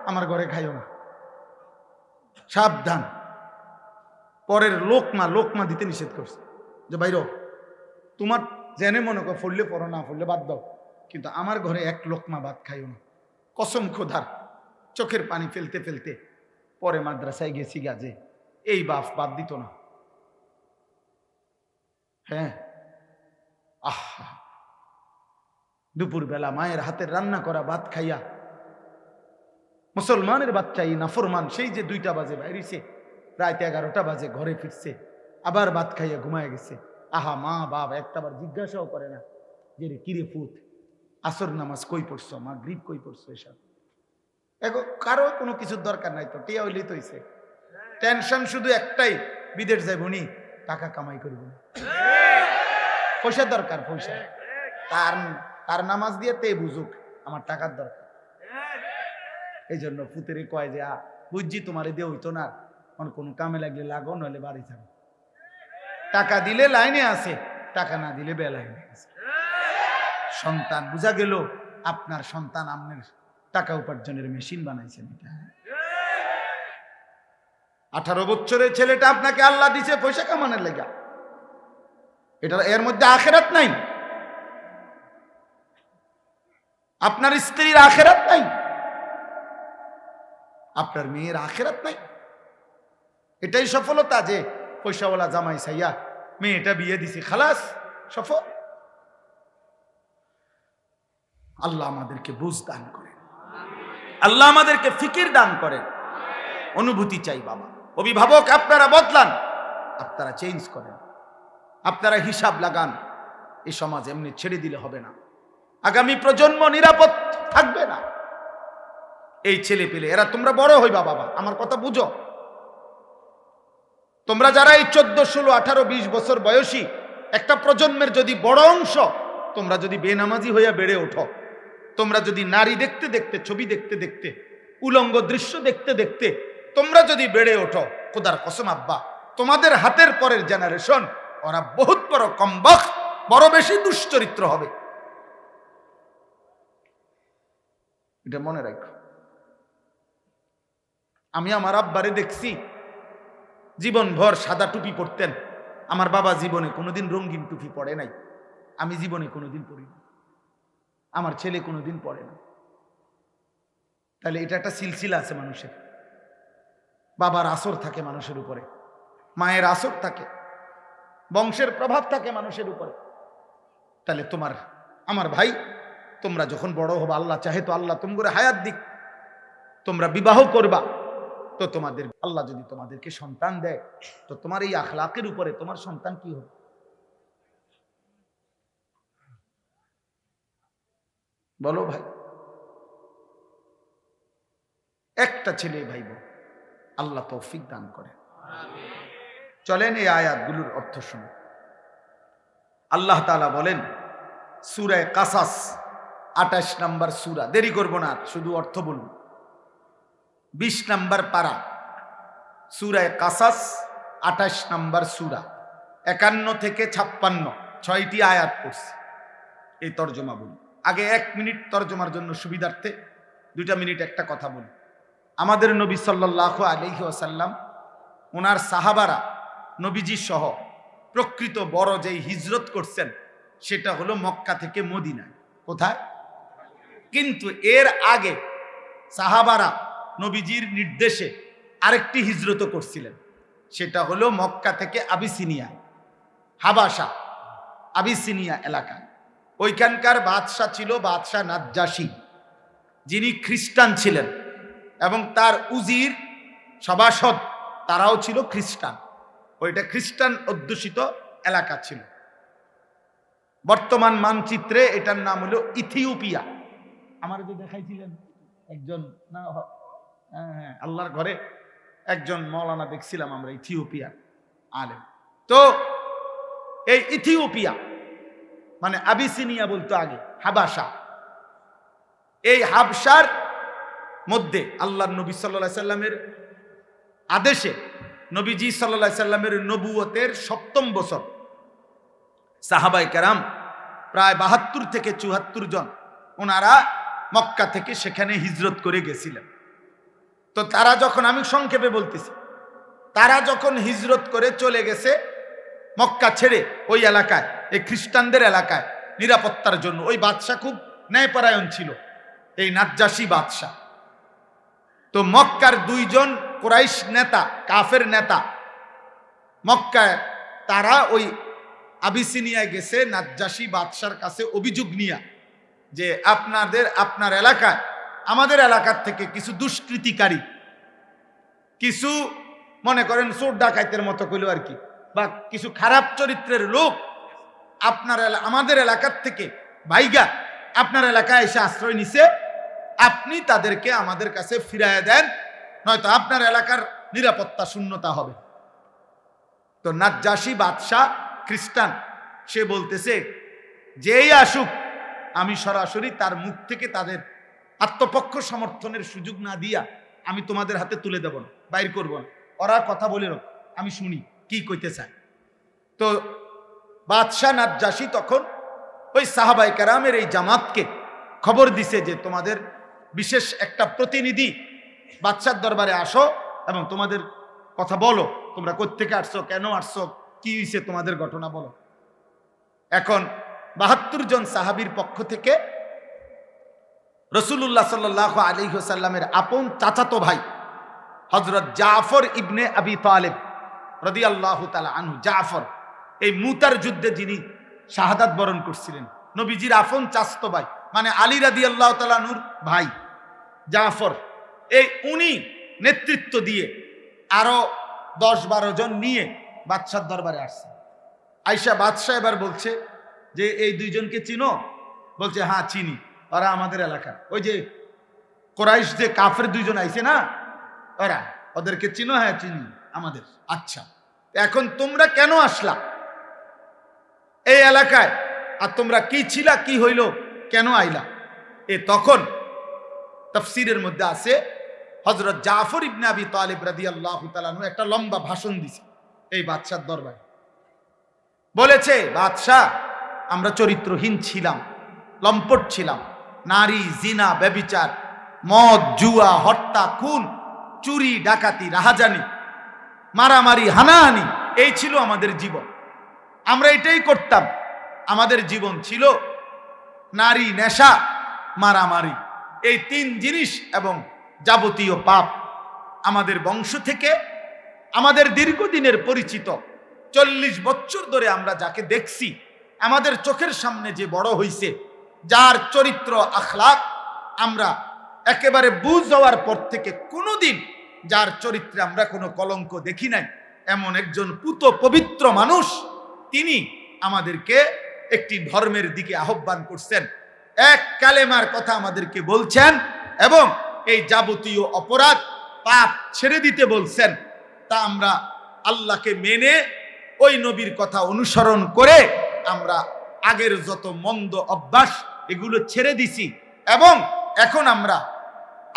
আমার ঘরে খাইও না, সাবধান। পরের লোকমা দিতে নিষেধ করছে, যে বাইর তোমার জেনে মনে কর পড়লে পড়ো, না পড়লে বাদ দাও, কিন্তু আমার ঘরে এক লোকমা ভাত খাইও না। কসম খোদার, চোখের পানি ফেলতে ফেলতে পরে মাদ্রাসায় গেছি গাজে, এই বাদ দিত না। হ্যাঁ, আহা, দুপুরবেলা মায়ের হাতের রান্না করা ভাত খাইয়া, মুসলমানের বাচ্চা এই নাফরমান সেই যে 2টা বাজে বাইরেছে, রাত 11টা বাজে ঘরে ফিরছে, আবার ভাত খাইয়া ঘুমায় গেছে। আহা, মা বাপ একটাবার জিজ্ঞাসাও করে না যে রে কিরে ফুত আসর নামাজ কই পড়ছো, মাগরিব কই পড়ছো, এসব এখন কারো কোনো কিছুর দরকার নাই, তো টিয়া হইলেই তো হইছে। টেনশন শুধু একটাই, বিদেশ যাইব নি, টাকা কামাই করব, পয়সা দরকার, পয়সা। তার নামাজ দিয়ে তে বুঝুক আমার টাকার দরকার। এই জন্য পুতেরে কয় যে বুঝছি তোমারে দিয়ে হইতো না, কোনো কামে লাগলে লাগো, নইলে বাড়ি যাবে। টাকা দিলে লাইনে আছে, টাকা না দিলে বেলাইনে আছে। সন্তান বুঝা গেল, আপনার সন্তান আপনার টাকা উপার্জনের মেশিন বানাইছেন। এটা 18 বছরের ছেলেটা আপনাকে আল্লাহ দিছে পয়সা কামানোর লেগা, এটা এর মধ্যে আখেরাত নাই। আপনার স্ত্রীর আখেরাত নাই, আপনার মেয়ের আখেরাত নাই। এটাই সফলতা যে পয়সাওয়ালা জামাই সাইয়া মেয়েটা বিয়ে দিছে, খালাস সফল। আল্লাহ আমাদেরকে বুঝ দান করেন, আল্লাহ আমাদেরকে ফিকির দান করেন। অনুভূতি চাই বাবা। অভিভাবক আপনারা বদলান, আপনারা চেঞ্জ করেন, আপনারা হিসাব লাগান। এই সমাজ এমনি ছেড়ে দিলে হবে না, আগামী প্রজন্ম নিরাপদ থাকবে না। এই ছেলে পেলে এরা, তোমরা বড় হইবা বাবা, আমার কথা বুঝো। তোমরা যারা এই 14, 16, 18, 20 বছর বয়সী একটা প্রজন্মের যদি বড় অংশ, তোমরা যদি বেনামাজি হইয়া বেড়ে ওঠো, তোমরা যদি নারী দেখতে দেখতে, ছবি দেখতে দেখতে, উলঙ্গ দৃশ্য দেখতে দেখতে তোমরা যদি বেড়ে ওঠো, খোদার কসম আব্বা, তোমাদের হাতের পরের জেনারেশন ওরা বহুত বড় কমবখ, বড় বেশি দুশ্চরিত্র হবে। এটা মনে রাখো। আমি আমার আব্বারে দেখছি জীবনভর সাদা টুপি পরতেন। আমার বাবা জীবনে কোনোদিন রঙিন টুপি পরে নাই, আমি জীবনে কোনোদিন পরি না, আমার ছেলে কোনোদিন পরে না। তাহলে এটা একটা সিলসিলা আছে মানুষের। বাবার আসর থাকে মানুষের উপরে, মায়ের আসর থাকে, বংশের প্রভাব থাকে মানুষের উপরে। তাহলে তোমার আমার ভাই, তোমরা যখন বড় হবা, আল্লাহ চাহে তো আল্লাহ তোমরা হায়াত দিক, তোমরা বিবাহ করবা, তো তোমাদের আল্লাহ যদি তোমাদেরকে সন্তান দেয়, তো তোমার এই আখলাকের উপরে তোমার সন্তান কি হবে? বলো ভাই। একটা ছেলে ভাইব, আল্লাহ তৌফিক দান করে। চলেন এই আয়াতগুলোর অর্থ শুনে। আল্লাহ তাআলা বলেন সূরা কাসাস 28 নম্বর সূরা, দেরি করব না, শুধু অর্থ বলুন। 20 নম্বর পারা, সূরা কাসাস 28 নম্বর সূরা, 51 থেকে 56, 6টি আয়াত পড়ছি। এই তর্জমা বলি। আগে 1 মিনিট তর্জমার জন্য সুবিধার্থে 2টা মিনিট একটা কথা বলি। আমাদের নবী সাল্লাল্লাহু আলাইহি ওয়াসাল্লাম, ওনার সাহাবারা নবীজি সহ প্রকৃত বড় যেই হিজরত করছেন সেটা হলো মক্কা থেকে মদিনায়। কোথায়? কিন্তু এর আগে সাহাবারা নবীজির নির্দেশে আরেকটি হিজরত করছিলেন, সেটা হলো মক্কা থেকে আবিসিনিয়া, হাবাসা, আবিসিনিয়া এলাকায়। ওইখানকার বাদশাহ ছিল বাদশাহ নাজ্জাশী, যিনি খ্রিস্টান ছিলেন, এবং তার উজির সভাসদ তারাও ছিল খ্রিস্টান। ওইটা খ্রিস্টান অধ্যুষিত এলাকা ছিল। বর্তমান মানচিত্রে এটার নাম হলো ইথিওপিয়া। আমার যে দেখাইছিলেন একজন না, হ্যাঁ, আল্লাহর ঘরে একজন মৌলানা দেখছিলাম আমরা, ইথিওপিয়া আলেম। তো এই ইথিওপিয়া মানে আবিসিনিয়া বলতো আগে, হাবাসা। এই হাবসার মধ্যে আল্লাহর নবী সাল্লাল্লাহু আলাইহি সাল্লামের আদেশে নবীজি সাল্লাল্লাহু আলাইহি সাল্লামের নবুয়তের ৭ম বছর সাহাবায়ে কেরাম প্রায় ৭২ থেকে ৭৪ জন ওনারা মক্কা থেকে সেখানে হিজরত করে গেছিলেন। তো তারা যখন, আমি সংক্ষেপে বলতেছি, তারা যখন হিজরত করে চলে গেছে মক্কা ছেড়ে ওই এলাকায়, এই খ্রিস্টানদের এলাকায় নিরাপত্তার জন্য, ওই বাদশা খুব ন্যায়পরায়ণ ছিল, এই নাজ্জাশী বাদশা। তো মক্কার 2 জন কুরাইশ নেতা, কাফের নেতা মক্কায়, তারা ওই আবিসিনিয়ায় গেছে নাজ্জাশী বাদশার কাছে অভিযোগ নিয়ে যে আপনার এলাকায় আমাদের এলাকার থেকে কিছু দুষ্কৃতিকারী, কিছু মনে করেন চোর ডাকাইতের মতো কইল আর কি, বা কিছু খারাপ চরিত্রের লোক আমাদের এলাকার থেকে ভাইগা আপনার এলাকায় এসে আশ্রয় নিছে, আপনি তাদেরকে আমাদের কাছে ফিরাইয়া দেন, নয়তো আপনার এলাকার নিরাপত্তা শূন্যতা হবে। তো নাজ্জাশী বাদশাহ খ্রিস্টান, সে বলতেছে যেই আসুক আমি সরাসরি তার মুখ থেকে তাদের আত্মপক্ষ সমর্থনের সুযোগ না দিয়া আমি তোমাদের হাতে তুলে দেব না, বাইর করব না, ওরা কথা বলে রাখ, আমি শুনি কি কইতে চায়। তো বাদশাহ নাজ্জাশী তখন ওই সাহাবায়ে কেরামের এই জামাতকে খবর দিছে যে তোমাদের বিশেষ একটা প্রতিনিধি বাদশার দরবারে আসো এবং তোমাদের কথা বলো, তোমরা কোত্থেকে আসছো, কেন আসছো, কি হয়েছে, তোমাদের ঘটনা বলো। এখন ৭২ জন সাহাবীর পক্ষ থেকে রাসূলুল্লাহ সাল্লাল্লাহু আলাইহি ওয়াসাল্লামের আপন চাচাতো ভাই হযরত জাফর ইবনে আবি তালিব রাদিয়াল্লাহু তাআলা আনহু, জাফর এই মুতার যুদ্ধে যিনি শাহাদাত বরণ করছিলেন, নবীজির আপন চাচাতো ভাই, মানে আলী রাদিয়াল্লাহু তাআলা আনহুর ভাই জাফর, এই উনি নেতৃত্ব দিয়ে আরো 10-12 জন নিয়ে বাদশার দরবারে আসছে। আয়েশা বাদশা এবার বলছে যে এই 2 জনকে চিনো? বলছে হ্যাঁ চিনি, ওরা আমাদের এলাকার, ওই যে কুরাইশ যে কাফের 2 জন আইছে না, ওরা, ওদেরকে চিনো? হ্যাঁ চিনি, আমাদের। আচ্ছা, এখন তোমরা কেন আসলা এই এলাকায়, আর তোমরা কি ছিলা, কি হইল, কেন আইলা? তখন তাফসীরের মধ্যে আছে হযরত জাফর ইবনে আবি তালিব রাদিয়াল্লাহু তাআলা আনহু একটা লম্বা ভাষণ দিছে এই বাদশার দরবারে। বলেছে, বাদশাহ আমরা চরিত্রহীন ছিলাম, লম্পট ছিলাম, নারী, জিনা, ব্যভিচার, মদ, জুয়া, হত্যা, খুন, চুরি, ডাকাতি, রাহাজানি, মারামারি, হানাহানি, এই ছিল আমাদের জীবন। আমরা এটাই করতাম। আমাদের জীবন ছিল নারী, নেশা, মারামারি, এই 3 জিনিস এবং যাবতীয় পাপ। আমাদের বংশ থেকে আমাদের দীর্ঘদিনের পরিচিত 40 বছর ধরে আমরা যাকে দেখছি, আমাদের চোখের সামনে যে বড় হইছে, যার চরিত্র আখলাক আমরা একেবারে বুঝ হওয়ার পর থেকে কোনোদিন যার চরিত্রে আমরা কোনো কলঙ্ক দেখি নাই, এমন একজন পুত পবিত্র মানুষ, তিনি আমাদেরকে একটি ধর্মের দিকে আহ্বান করছেন, এক কালেমার কথা আমাদেরকে বলছেন এবং এই যাবতীয় অপরাধ পাপ ছেড়ে দিতে বলছেন। তা আমরা আল্লাহকে মেনে ওই নবীর কথা অনুসরণ করে আমরা আগের যত মন্দ অভ্যাস এগুলো ছেড়ে দিছি এবং এখন আমরা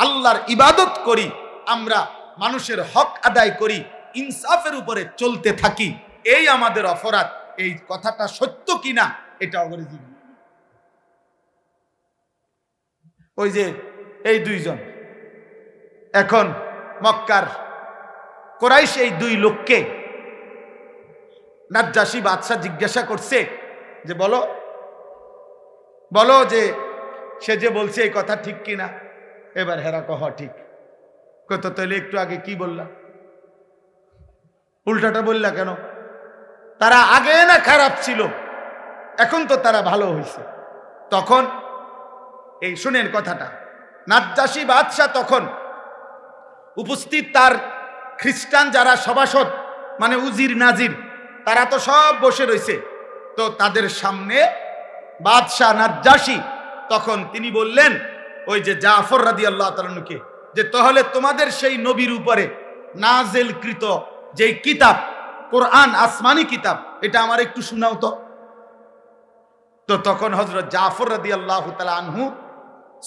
আল্লাহর ইবাদত করি, আমরা মানুষের হক আদায় করি, ইনসাফের উপরে চলতে থাকি, এই আমাদের অপরাধ। এই কথাটা সত্য কিনা এটা অবরিজিন। ওই যে এই 2 জন এখন মক্কার কুরাইশ এই 2 লোককে নাজ্জাশী বাদশা জিজ্ঞাসা করছে যে বলো বলো যে সে যে বলছে এই কথা ঠিক কিনা। এবার হেরা কহ ঠিক, কত তাহলে একটু আগে কি বললা, উল্টাটা বললা কেন? তারা আগে না খারাপ ছিল, এখন তো তারা ভালো হয়েছে। তখন এই শুনেন কথাটা, নাজ্জাশী বাদশা তখন উপস্থিত তার খ্রিস্টান যারা সভাসদ, মানে উজির নাজির, তারা তো সব বসে রয়েছে। তো তাদের সামনে বাদশাহ নাজ্জাশী, তখন তিনি বললেন ওই যে জাফর রাদিয়াল্লাহু তাআলা আনহুকে, যে তাহলে তোমাদের সেই নবীর উপরে নাযিলকৃত যেই কিতাব কোরআন, আসমানি কিতাব, এটা আমার একটু শোনাও তো। তো তখন হযরত জাফর রাদিয়াল্লাহু তাআলা আনহু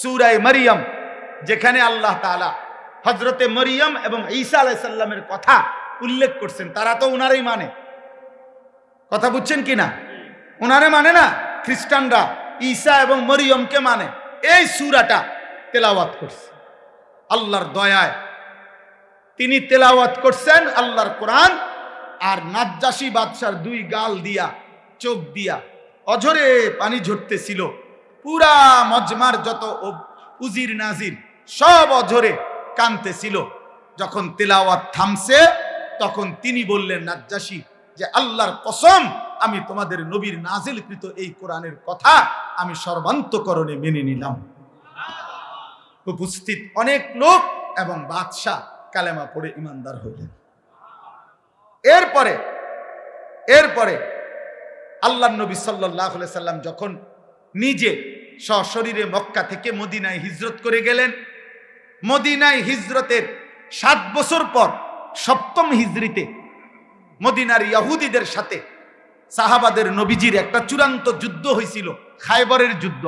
সূরা মারইয়াম, যেখানে আল্লাহ তাআলা হযরতে মরিয়ম এবং ঈসা আলাইহিস সালামের কথা উল্লেখ করছেন, তারা তো উনারই মানে, কথা বুঝছেন কিনা? উনারে মানে না, খ্রিস্টানরা ঈসা এবং মরিয়মকে মানে। এই সূরাটা তেলাওয়াত করছে আল্লাহর দয়ায়, তিনি তেলাওয়াত করছেন আল্লাহর কোরআন। আর নাজ্জাশী বাদশার দুই গাল দিয়া, চোখ দিয়া অঝরে পানি ঝরতেছিল। পুরা মজমার যত উজির নাজির সব অঝরে কাঁদতেছিল। যখন তেলাওয়াত থামছে, তখন তিনি বললেন নাজ্জাশী যে আল্লাহর কসম, আমি তোমাদের নবীর নাজিলকৃত এই কোরআনের কথা আমি সর্বান্তকরণে মেনে নিলাম। উপস্থিত অনেক লোক এবং বাদশাহ কালেমা পড়ে ইমানদার হইলেন। এরপরে আল্লাহর নবী সাল্লাল্লাহু আলাইহি সাল্লাম যখন নিজে সশরীরে মক্কা থেকে মদিনায় হিজরত করে গেলেন, মদিনায় হিজরতের 7 বছর পর 7ম হিজরিতে মদিনার ইহুদিদের সাথে সাহাবাদের নবীজির একটা চূড়ান্ত যুদ্ধ হয়েছিল, খায়বরের যুদ্ধ।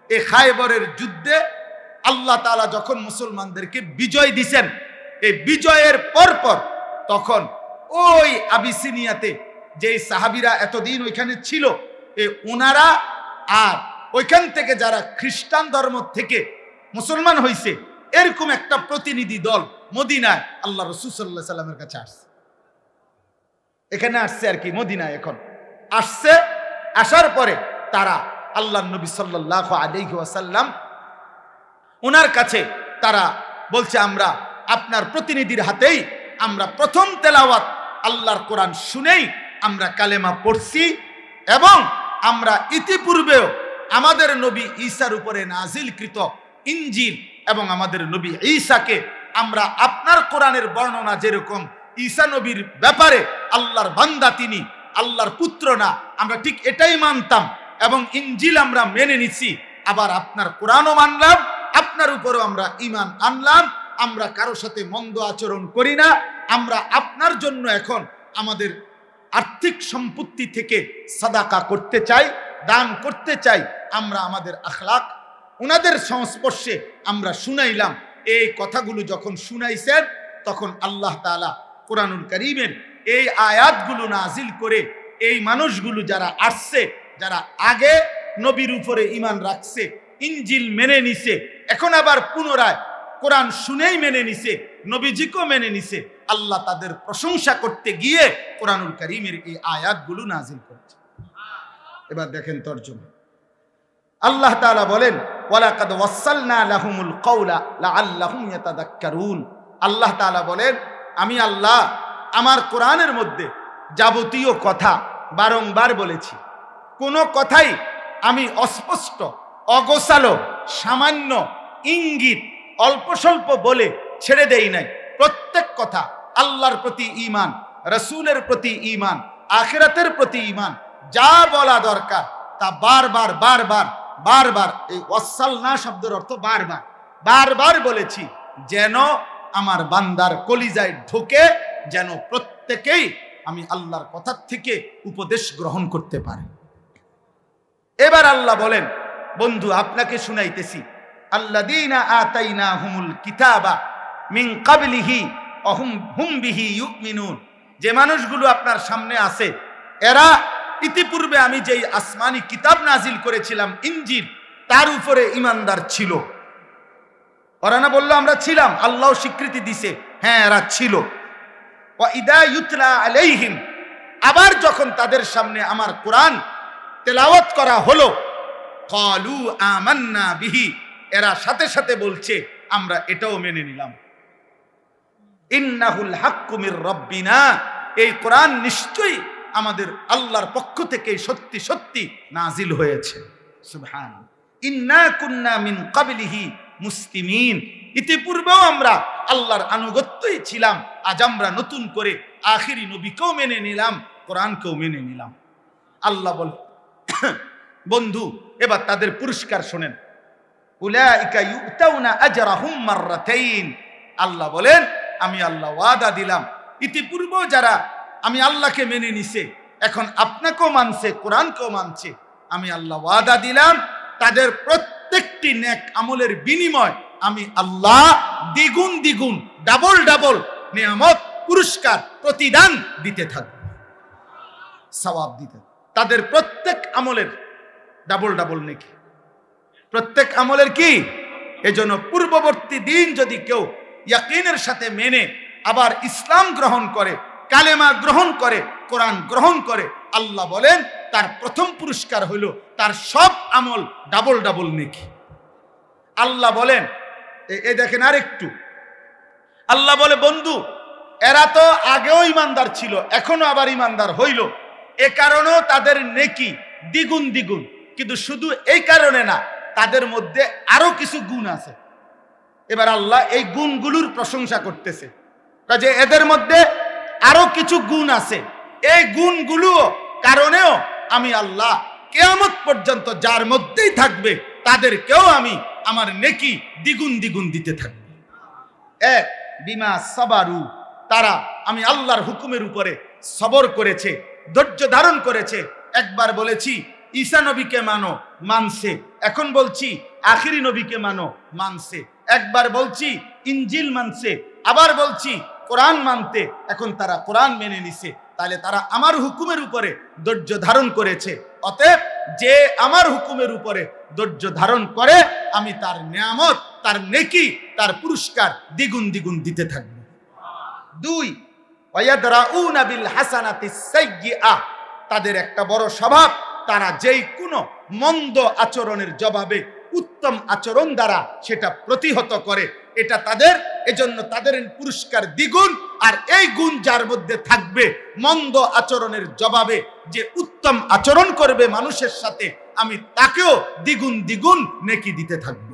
এই খায়বরের যুদ্ধে আল্লাহ তাআলা যখন মুসলমানদেরকে বিজয় দিছেন, এই বিজয়ের পরপর তখন ওই আবিসিনিয়াতে যে সাহাবীরা এতদিন ওইখানে ছিল, ওনারা আর ওইখান থেকে যারা খ্রিস্টান ধর্ম থেকে মুসলমান হয়েছে, এরকম একটা প্রতিনিধি দল মদিনায় আল্লাহ রাসূল সাল্লাল্লাহু আলাইহি সাল্লামের কাছে আসছে। এখানে আসছে আর কি, মদিনায় এখন আসছে। আসার পরে তারা আল্লাহর নবী সাল্লাল্লাহু আলাইহি ওয়াসাল্লাম ওনার কাছে তারা বলছে, আমরা আপনার প্রতিনিধির হাতেই আমরা প্রথম তেলাওয়াত আল্লাহর কোরআন শুনেই আমরা কালেমা পড়ছি, এবং আমরা ইতিপূর্বেও আমাদের নবী ঈসার উপরে নাজিলকৃত ইনজিল এবং আমাদের নবী ঈসাকে আমরা আপনার কোরআনের বর্ণনা যেরকম ঈসা নবীর ব্যাপারে আল্লাহর বান্দা, তিনি আল্লাহর পুত্র না, আমরা ঠিক এটাই মানতাম এবং ইনজিল আমরা মেনে নিছি। আবার আপনার কোরআনও মানলাম, আপনার উপরও আমরা ঈমান আনলাম। আমরা কারোর সাথে মন্দ আচরণ করি না। আমরা আপনার জন্য এখন আমাদের আর্থিক সম্পত্তি থেকে সাদাকা করতে চাই, দান করতে চাই। আমরা আমাদের আখলাক ওনাদের সংস্পর্শে আমরা শুনাইলাম। এই কথাগুলো যখন শুনাইছেন, তখন আল্লাহ তাআলা কোরআনুল কারীমের এই আয়াতগুলো নাজিল করে এই মানুষগুলো যারা আসছে, যারা আগে নবীর উপরে ঈমান রাখছে, ইনজিল মেনে নিছে, এখন আবার পুনরায় কোরআন শুনেই মেনে নিছে, নবীজিকেও মেনে নিছে, আল্লাহ তাদের প্রশংসা করতে গিয়ে কোরআনুল কারীমের এই আয়াতগুলো নাজিল করছে। এবার দেখেন তরজমা। আল্লাহ তাআলা বলেন, ওয়ালাকাদ ওয়াসালনা লাহুমুল কওলা লাআল্লাহুম ইয়াতাযাক্কারুন। আল্লাহ তাআলা বলেন, আমি আল্লাহ আমার কোরআনের মধ্যে যাবতীয় কথা বারংবার বলেছি। কোনো কথাই আমি অস্পষ্ট, অগোছালো, সামান্য ইঙ্গিত অল্প স্বল্প বলে ছেড়ে দেই নাই। প্রত্যেক কথা আল্লাহর প্রতি ঈমান, রাসূলের প্রতি ঈমান, আখিরাতের প্রতি ঈমান, যা বলা দরকার তা বারবার বারবার বারবার, এই ওয়াসালনা শব্দের অর্থ বারবার বারবার বলেছি, যেন আমার বান্দার কলিজায় ঢোকে, যেন প্রত্যেকেই আমি আল্লাহর কথা থেকে উপদেশ গ্রহণ করতে পারে। এবার আল্লাহ বলেন, বন্ধু আপনাকে শুনাইতেছি, আল্লাযীনা আতাইনাহুমুল কিতাবা মিন ক্বাবলিহি ওয়া হুম বিহি ইউমিনুন। যে মানুষগুলো আপনার সামনে আছে, এরা ইতিপূর্বে আমি যেই আসমানি কিতাব নাজিল করেছিলাম ইনজিল, তার উপরে ঈমানদার ছিল। ওরা না বললো আমরা ছিলাম, আল্লাহ স্বীকৃতি দিছে, হ্যাঁ এরা ছিল। ওয়া ইদা ইউতলা আলাইহিম, আবার যখন তাদের সামনে আমার কোরআন তেলাওয়াত করা হলো, ক্বালু আমান্না বিহি, এরা সাথে সাথে বলছে আমরা এটাও মেনে নিলাম। ইন্নাহুল হাক্কু মির রাব্বিনা, এই কোরআন নিশ্চয়ই আমাদের আল্লাহর পক্ষ থেকে সত্যি সত্যি নাজিল হয়েছে। সুবহান। ইন্না কুন্না মিন ক্বাবলিহি মুসলিমিন, ইতিপূর্বেও আমরা আল্লাহর আনুগত্যই ছিলাম, আজ আমরা নতুন করে আখিরি নবীকেও মেনে নিলাম, কোরআনকেও মেনে নিলাম। আল্লাহ বল, বন্ধু, এবার তাদের পুরস্কার শোনেন। উলাইকা ইউতাউনা আজরাহুম মাররাতাইন। আল্লাহ বলেন, আমি আল্লাহ ওয়াদা দিলাম, ইতিপূর্বে যারা আমি আল্লাহকে মেনে নিছে, এখন আপনাকেও মানছে, কোরআনকেও মানছে, আমি আল্লাহ ওয়াদা দিলাম তাদের প্রত্যেকটি নেক আমলের বিনিময় আমি আল্লাহ দ্বিগুণ দ্বিগুণ, ডাবল ডাবল নিয়ামত, পুরস্কার, প্রতিদান দিতে থাকব, সওয়াব দিতে। তাদের প্রত্যেক আমলের ডাবল ডাবল নেকি, প্রত্যেক আমলের কি। এজন্য পূর্ববর্তী দিন যদি কেউ ইয়াকিনের সাথে মেনে আবার ইসলাম গ্রহণ করে, কালেমা গ্রহণ করে, কোরআন গ্রহণ করে, আল্লাহ বলেন তার প্রথম পুরস্কার হইল তার সব আমল ডাবল ডাবল নেকি। আল্লাহ বলেন, এ দেখেন আরেকটু, আল্লাহ বলে বন্ধু, এরা তো আগেও ইমানদার ছিল, এখনো আবার ইমানদার হইল, এ কারণেও তাদের নেকি দ্বিগুণ দ্বিগুণ। কিন্তু শুধু এই কারণে না, তাদের মধ্যে আরো কিছু গুণ আছে। এবার আল্লাহ এই গুণগুলোর প্রশংসা করতেছে, যে এদের মধ্যে আরো কিছু গুণ আছে, এই গুণগুলো কারণেও আমি আল্লাহ কিয়ামত পর্যন্ত যার মধ্যেই থাকবে তাদেরকেও আমি আমার নেকি দ্বিগুণ দ্বিগুণ দিতে থাকব। এক, বিমা সাবারু, তারা আমি আল্লাহর হুকুমের উপরে সবর করেছে, ধৈর্য ধারণ করেছে। একবার বলেছি ঈসা নবীকে মানো, মানছে। এখন বলছি আখিরি নবীকে মানো, মানছে। একবার বলছি ইনজিল মানছে, আবার বলছি কোরআন মানতে, এখন তারা কোরআন মেনে নিছে। তাহলে তারা আমার হুকুমের উপরে ধৈর্য ধারণ করেছে। অতএব যে আমার হুকুমের উপরে ধৈর্য ধারণ করে, আমি তার নিয়ামত, তার নেকি, তার পুরস্কার দ্বিগুণ দ্বিগুণ দিতে থাকব। দুই, ওয়ায়াদরাউনা বিল হাসানাতিস সাইয়্যিআ, তাদের একটা বড় স্বভাব, তারা যেই কোনো মন্দ আচরণের জবাবে উত্তম আচরণ দ্বারা সেটা প্রতিহত করে। এটা তাদের, এজন্য তাদের পুরস্কার দ্বিগুণ। আর এই গুণ যার মধ্যে থাকবে, মন্দ আচরণের জবাবে যে উত্তম আচরণ করবে মানুষের সাথে, আমি তাকেও দ্বিগুণ দ্বিগুণ নেকি দিতে থাকব।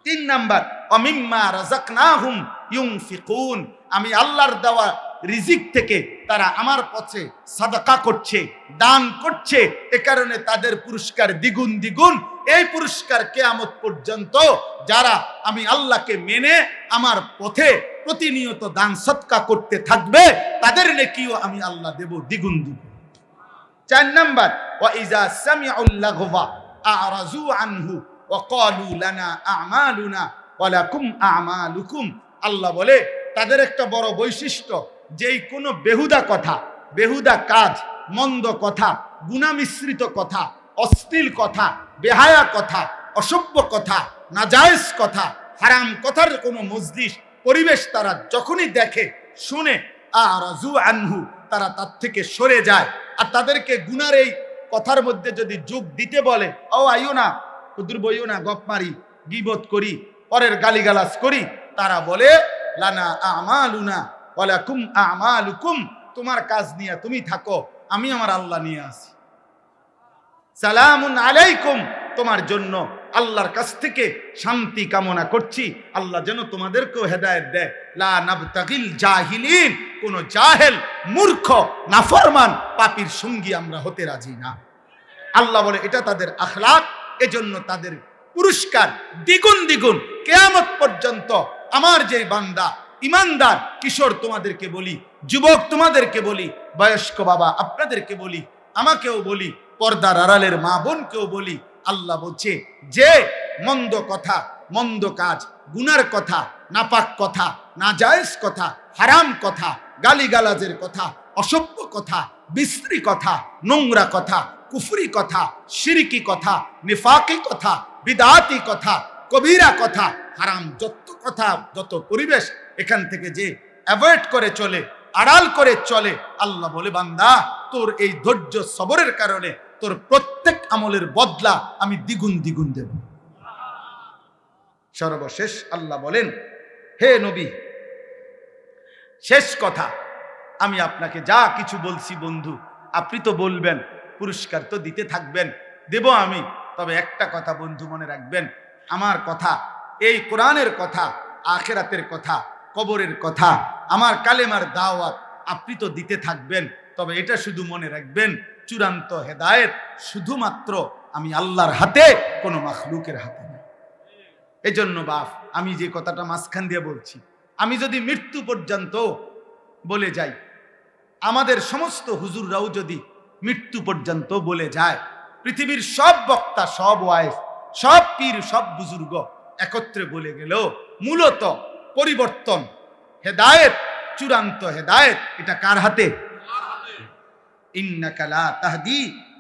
তিন নাম্বার, অমিম্মা রাযাকনাহুম ইউনফিকুন, আমি আল্লাহর দেওয়া রিজিক থেকে তারা আমার পথে সাদাকা করছে, দান করছে, এ কারণে তাদের পুরস্কার দ্বিগুণ দ্বিগুণ। এই পুরস্কার কিয়ামত পর্যন্ত যারা আমি আল্লাহকে মেনে আমার পথে প্রতিনিয়ত দান সদকা করতে থাকবে, তাদের নেকিও আমি আল্লাহ দেব দ্বিগুণ দ্বিগুণ। চার নাম্বার, ওয়া ইজা সামিউল লাগওয়া আ'রাজু আনহু ওয়া ক্বালু লানা আমালুনা ওয়া লাকুম আমালুকুম। আল্লাহ বলে তাদের একটা বড় বৈশিষ্ট্য, যেই কোনো বেহুদা কথা, বেহুদা কাজ, মন্দ কথা, গুনাহ মিশ্রিত কথা, অশ্লীল কথা, বেহায়া কথা, অসভ্য কথা, নাজায়েজ কথা, হারাম কথার কোনো মজলিস পরিবেশ তারা যখনই দেখে শুনে, আ'রাজু আনহু, তারা তার থেকে সরে যায়। আর তাদেরকে গুনার এই কথার মধ্যে যদি যোগ দিতে বলে, ও আইও না, কুদুর বইও না, গপ মারি, গীবত করি, পরের গালিগালাজ করি, তারা বলে লানা আমালুনা ওয়া লাকুম আমালুকুম, তোমার কাজ নিয়ে তুমি থাকো, আমি আমার আল্লাহ নিয়ে আসি। সালামুন আলাইকুম, তোমার জন্য আল্লাহর কাছ থেকে শান্তি কামনা করছি, আল্লাহ যেন তোমাদেরকেও হেদায়েত দেয়। লা নাবতাগিল জাহিলিন, কোন জাহেল, মূর্খ, নাফরমান, পাপীর সঙ্গী আমরা হতে রাজি না। আল্লাহ বলে এটা তাদের আখলাক, এজন্য তাদের পুরস্কার দ্বিগুণ দ্বিগুণ কিয়ামত পর্যন্ত। আমার যে বান্দা ইমানদার, কিশোর তোমাদেরকে বলি, যুবক তোমাদেরকে বলি, বয়স্ক বাবা আপনাদেরকে বলি, আমাকেও বলি, পর্দার আড়ালের মা বোনকেও বলি, আল্লাহ বলছে যে মন্দ কথা, মন্দ কাজ, গুনার কথা, নাপাক কথা, নাজায়েজ কথা, হারাম কথা, গালিগালাজের কথা, অসভ্য কথা, বিশ্রী কথা, নোংরা কথা, কুফরি কথা, শিরকি কথা, নিফাকি কথা, বিদআতি কথা, কবিরা কথা, হারাম যত কথা, যত পরিবেশ, এখান থেকে যে অ্যাভয়েড করে চলে, আড়াল করে চলে, আল্লাহ বলে বান্দা তোর এই ধৈর্য সবরের কারণে তোর প্রত্যেক আমলের বদলা আমি দ্বিগুণ দ্বিগুণ দেব। সর্বশেষ আল্লাহ বলেন, হে নবী, শেষ কথা, আমি আপনাকে যা কিছু বলছি বন্ধু, আপনি তো বলবেন, পুরস্কার তো দিতে থাকবেন, দেব আমি। তবে একটা কথা বন্ধু মনে রাখবেন, আমার কথা, এই কোরআনের কথা, আখিরাতের কথা, কবরের কথা, আমার কালেমার দাওয়াত আপনি তো দিতে থাকবেন। তবে এটা শুধু মনে রাখবেন, চূড়ান্ত হেদায়েত শুধুমাত্র আমি আল্লাহর হাতে, কোনো মাখলুকের হাতে না। এজন্য বাপ, আমি যে কথাটা মাঝখান দিয়ে বলছি, আমি যদি মৃত্যু পর্যন্ত বলে যাই, আমাদের সমস্ত হুজুররাও যদি মৃত্যু পর্যন্ত বলে যায়, পৃথিবীর সব বক্তা, সব ওয়াইজ, সব পীর, সব বুজুর্গ একত্রে বলে গেল, মূলত পরিবর্তন, হেদায়েত, চূড়ান্ত হেদায়েত এটা কার হাতে? ইন্নাকা লা তাহদি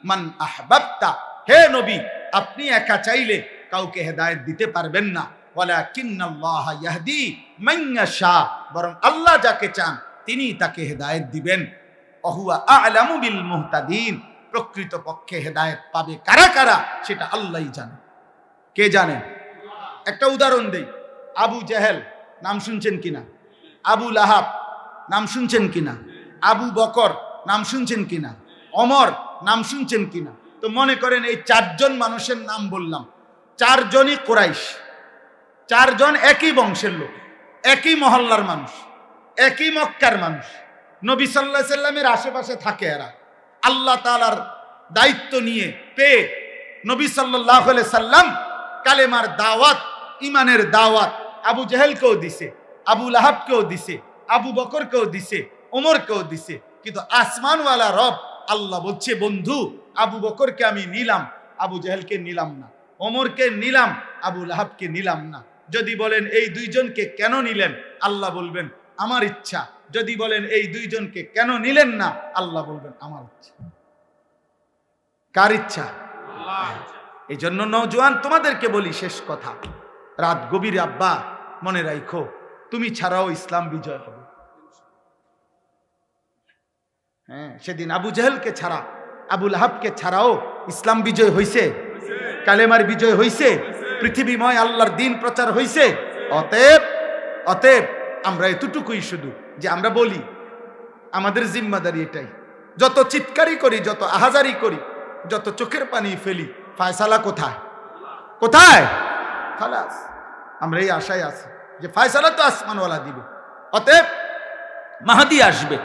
মান আহবাবতা, হে নবী, আপনি একা চাইলে কাউকে হেদায়েত দিতে পারবেন না। ওয়ালাকিন্নাল্লাহ ইয়াহদি মান ইয়াশা, বরং আল্লাহ যাকে চান তিনি তাকে হেদায়েত দিবেন। ওহুয়া আ'লামু বিল মুহতাদিন, প্রকৃত পক্ষে হেদায়েত পাবে কারা কারা সেটা আল্লাহই জানে। কে জানে? একটা উদাহরণ দেই। আবু জেহেল নাম শুনছেন কিনা? আবু লাহাব নাম শুনছেন কিনা? আবু বকর নাম শুনছেন কিনা? ওমর নাম শুনছেন কিনা? তো মনে করেন এই চারজন মানুষের নাম বললাম, চারজনই কুরাইশ, চারজন একই বংশের লোক, একই মহল্লার মানুষ, একই মক্কার মানুষ, নবী সাল্লাল্লাহু আলাইহি সাল্লামের আশেপাশে থাকে। এরা আল্লাহ তাআলার দায়িত্ব নিয়ে পেয়ে নবী সাল্লাল্লাহু আলাইহি সাল্লাম কালেমার দাওয়াত, ইমানের দাওয়াত আবু জেহেলকেও দিছে, আবু লাহাবকেও দিছে, আবু বকরকেও দিছে, ওমরকেও দিছে। কিন্তু আসমানওয়ালা রব আল্লাহ বলছে, বন্ধু, আবু বকরকে আমি নিলাম, আবু জেহেলকে নিলাম না, ওমরকে নিলাম, আবু লাহাবকে নিলাম না। যদি বলেন এই দুইজনকে কেন নিলেন, আল্লাহ বলবেন আমার ইচ্ছা। যদি বলেন এই দুইজনকে কেন নিলেন না, আল্লাহ বলবেন আমার ইচ্ছা। কার ইচ্ছা? এই জন্য নওজোয়ান তোমাদেরকে বলি, শেষ কথা, রাত গভীরে আব্বা মনে রাখো, তুমি ছাড়াও ইসলাম বিজয় হবে। হ্যাঁ, সেদিন আবু জেহেলকে ছাড়া, আবু লাহাবকে ছাড়াও ইসলাম বিজয় হইছে, কালেমার বিজয় হইছে, পৃথিবীময় আল্লাহর দ্বীন প্রচার হইছে। অতএব আমরা এতটুকুই শুধু যে আমরা বলি, আমাদের জিম্মাদারি এটাই, যত চিৎকারি করি, যত আহাজারি করি, যত চোখের পানি ফেলি, ফায়সালা কোথায়? কোথায়? খালাস, আমরা এই আশায় আছি যে ফায়সালা তো আসমানওয়ালা দিবে। অতএব মাহদী আসবে,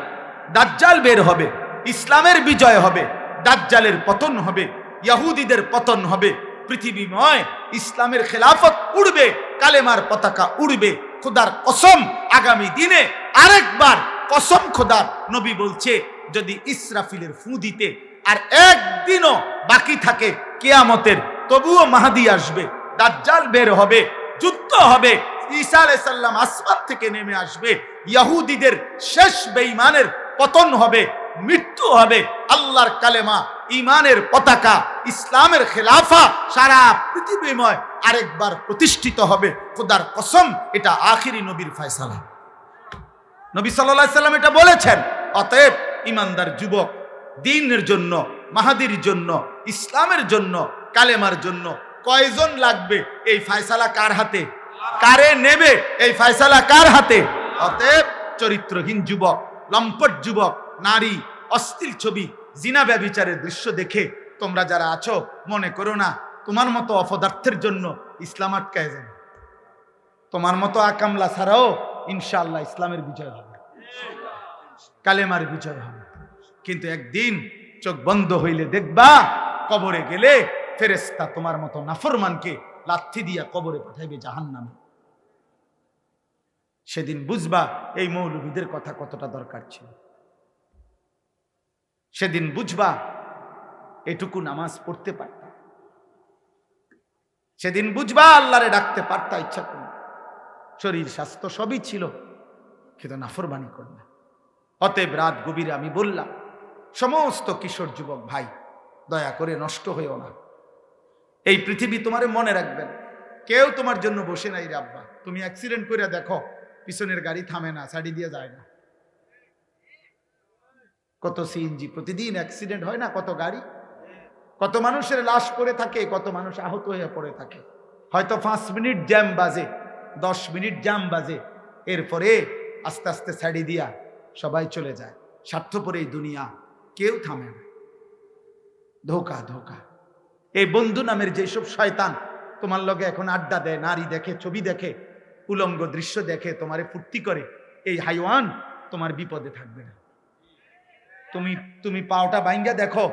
দাজ্জাল বের হবে, ইসলামের বিজয় হবে, দাজ্জালের পতন হবে, ইহুদিদের পতন হবে, পৃথিবীময় ইসলামের খেলাফত উড়বে, কালেমার পতাকা উড়বে। খোদার কসম, আগামী দিনে আরেকবার কসম খোদার, নবী বলছে, যদি ইসরাফিলের ফু দিতে আর একদিনও বাকি থাকে কিয়ামতের, তবুও মাহদী আসবে, দাজ্জাল বের হবে, যুদ্ধ হবে, ঈসা আলাইহিস সালাম আসমান থেকে নেমে আসবে, ইহুদিদের শেষ বেঈমানের পতন হবে, মৃত্যু হবে, আল্লাহর কালেমা, ইমানের পতাকা, ইসলামের খেলাফা সারা পৃথিবীময় আরেকবার প্রতিষ্ঠিত হবে। খোদার কসম, এটা আখিরি নবীর ফয়সালা। নবী সাল্লাল্লাহু আলাইহি সাল্লাম এটা বলেছেন। অতএব ইমানদার যুবক, দ্বীনের জন্য, মাহাদির জন্য, ইসলামের জন্য, কালেমার জন্য কয়জন লাগবে, এই ফয়সালা কার হাতে? কারে নেবে, এই ফয়সালা কার হাতে? অতএব চরিত্রহীন যুবক, লম্পট যুবক, নারী, অশ্লীল ছবি, জিনা ব্যভিচারের দৃশ্য দেখে তোমরা যারা আছো, মনে করো না তোমার মতো অপদার্থের জন্য ইসলাম আটকায় যাবে। তোমার মতো আকামলা ছাড়াও ইনশাআল্লাহ ইসলামের বিজয় হবে, কালেমার বিজয় হবে। কিন্তু একদিন চোখ বন্ধ হইলে দেখবা, কবরে গেলে ফেরেশতা তোমার মতো নাফরমানকে লাথি দিয়া কবরে পাঠাইবে জাহান্নামে। সেদিন বুঝবা এই মৌলবীদের কথা কতটা দরকার ছিল। সেদিন বুঝবা এটুকু নামাজ পড়তে পারতা, সেদিন বুঝবা আল্লাহরে ডাকতে পারতা ইচ্ছা করে, শরীর স্বাস্থ্য সবই ছিল, কিন্তু নাফরমানি করবে। অতএব রাত গভীরে আমি বললাম, সমস্ত কিশোর যুবক ভাই, দয়া করে নষ্ট হইও না। এই পৃথিবী তোমারে মনে রাখবেন, কেউ তোমার জন্য বসে নাই রে আব্বা। তুমি অ্যাক্সিডেন্ট করে দেখো, পিছনের গাড়ি থামে না, সাইড দিয়ে যায় না। কত সিএনজি প্রতিদিন অ্যাক্সিডেন্ট হয় না, কত গাড়ি, কত মানুষের লাশ পড়ে থাকে, কত মানুষ আহত হয়ে পড়ে থাকে। হয়তো 5 মিনিট জ্যাম বাজে, 10 মিনিট জ্যাম বাজে, এরপরে আস্তে আস্তে সাইড দিয়া সবাই চলে যায়। স্বার্থপর এই দুনিয়া, কেউ থামে না। ধোকা ধোকা। এই বন্ধু নামের যেসব শয়তান তোমার লগে এখন আড্ডা দেয়, নারী দেখে, ছবি দেখে, উলঙ্গ দৃশ্য দেখে, তোমারে ফুর্তি করে, এই হাইওয়ান তোমার বিপদে থাকবে না। তুমি পাওটা ভাঙ্গা দেখো,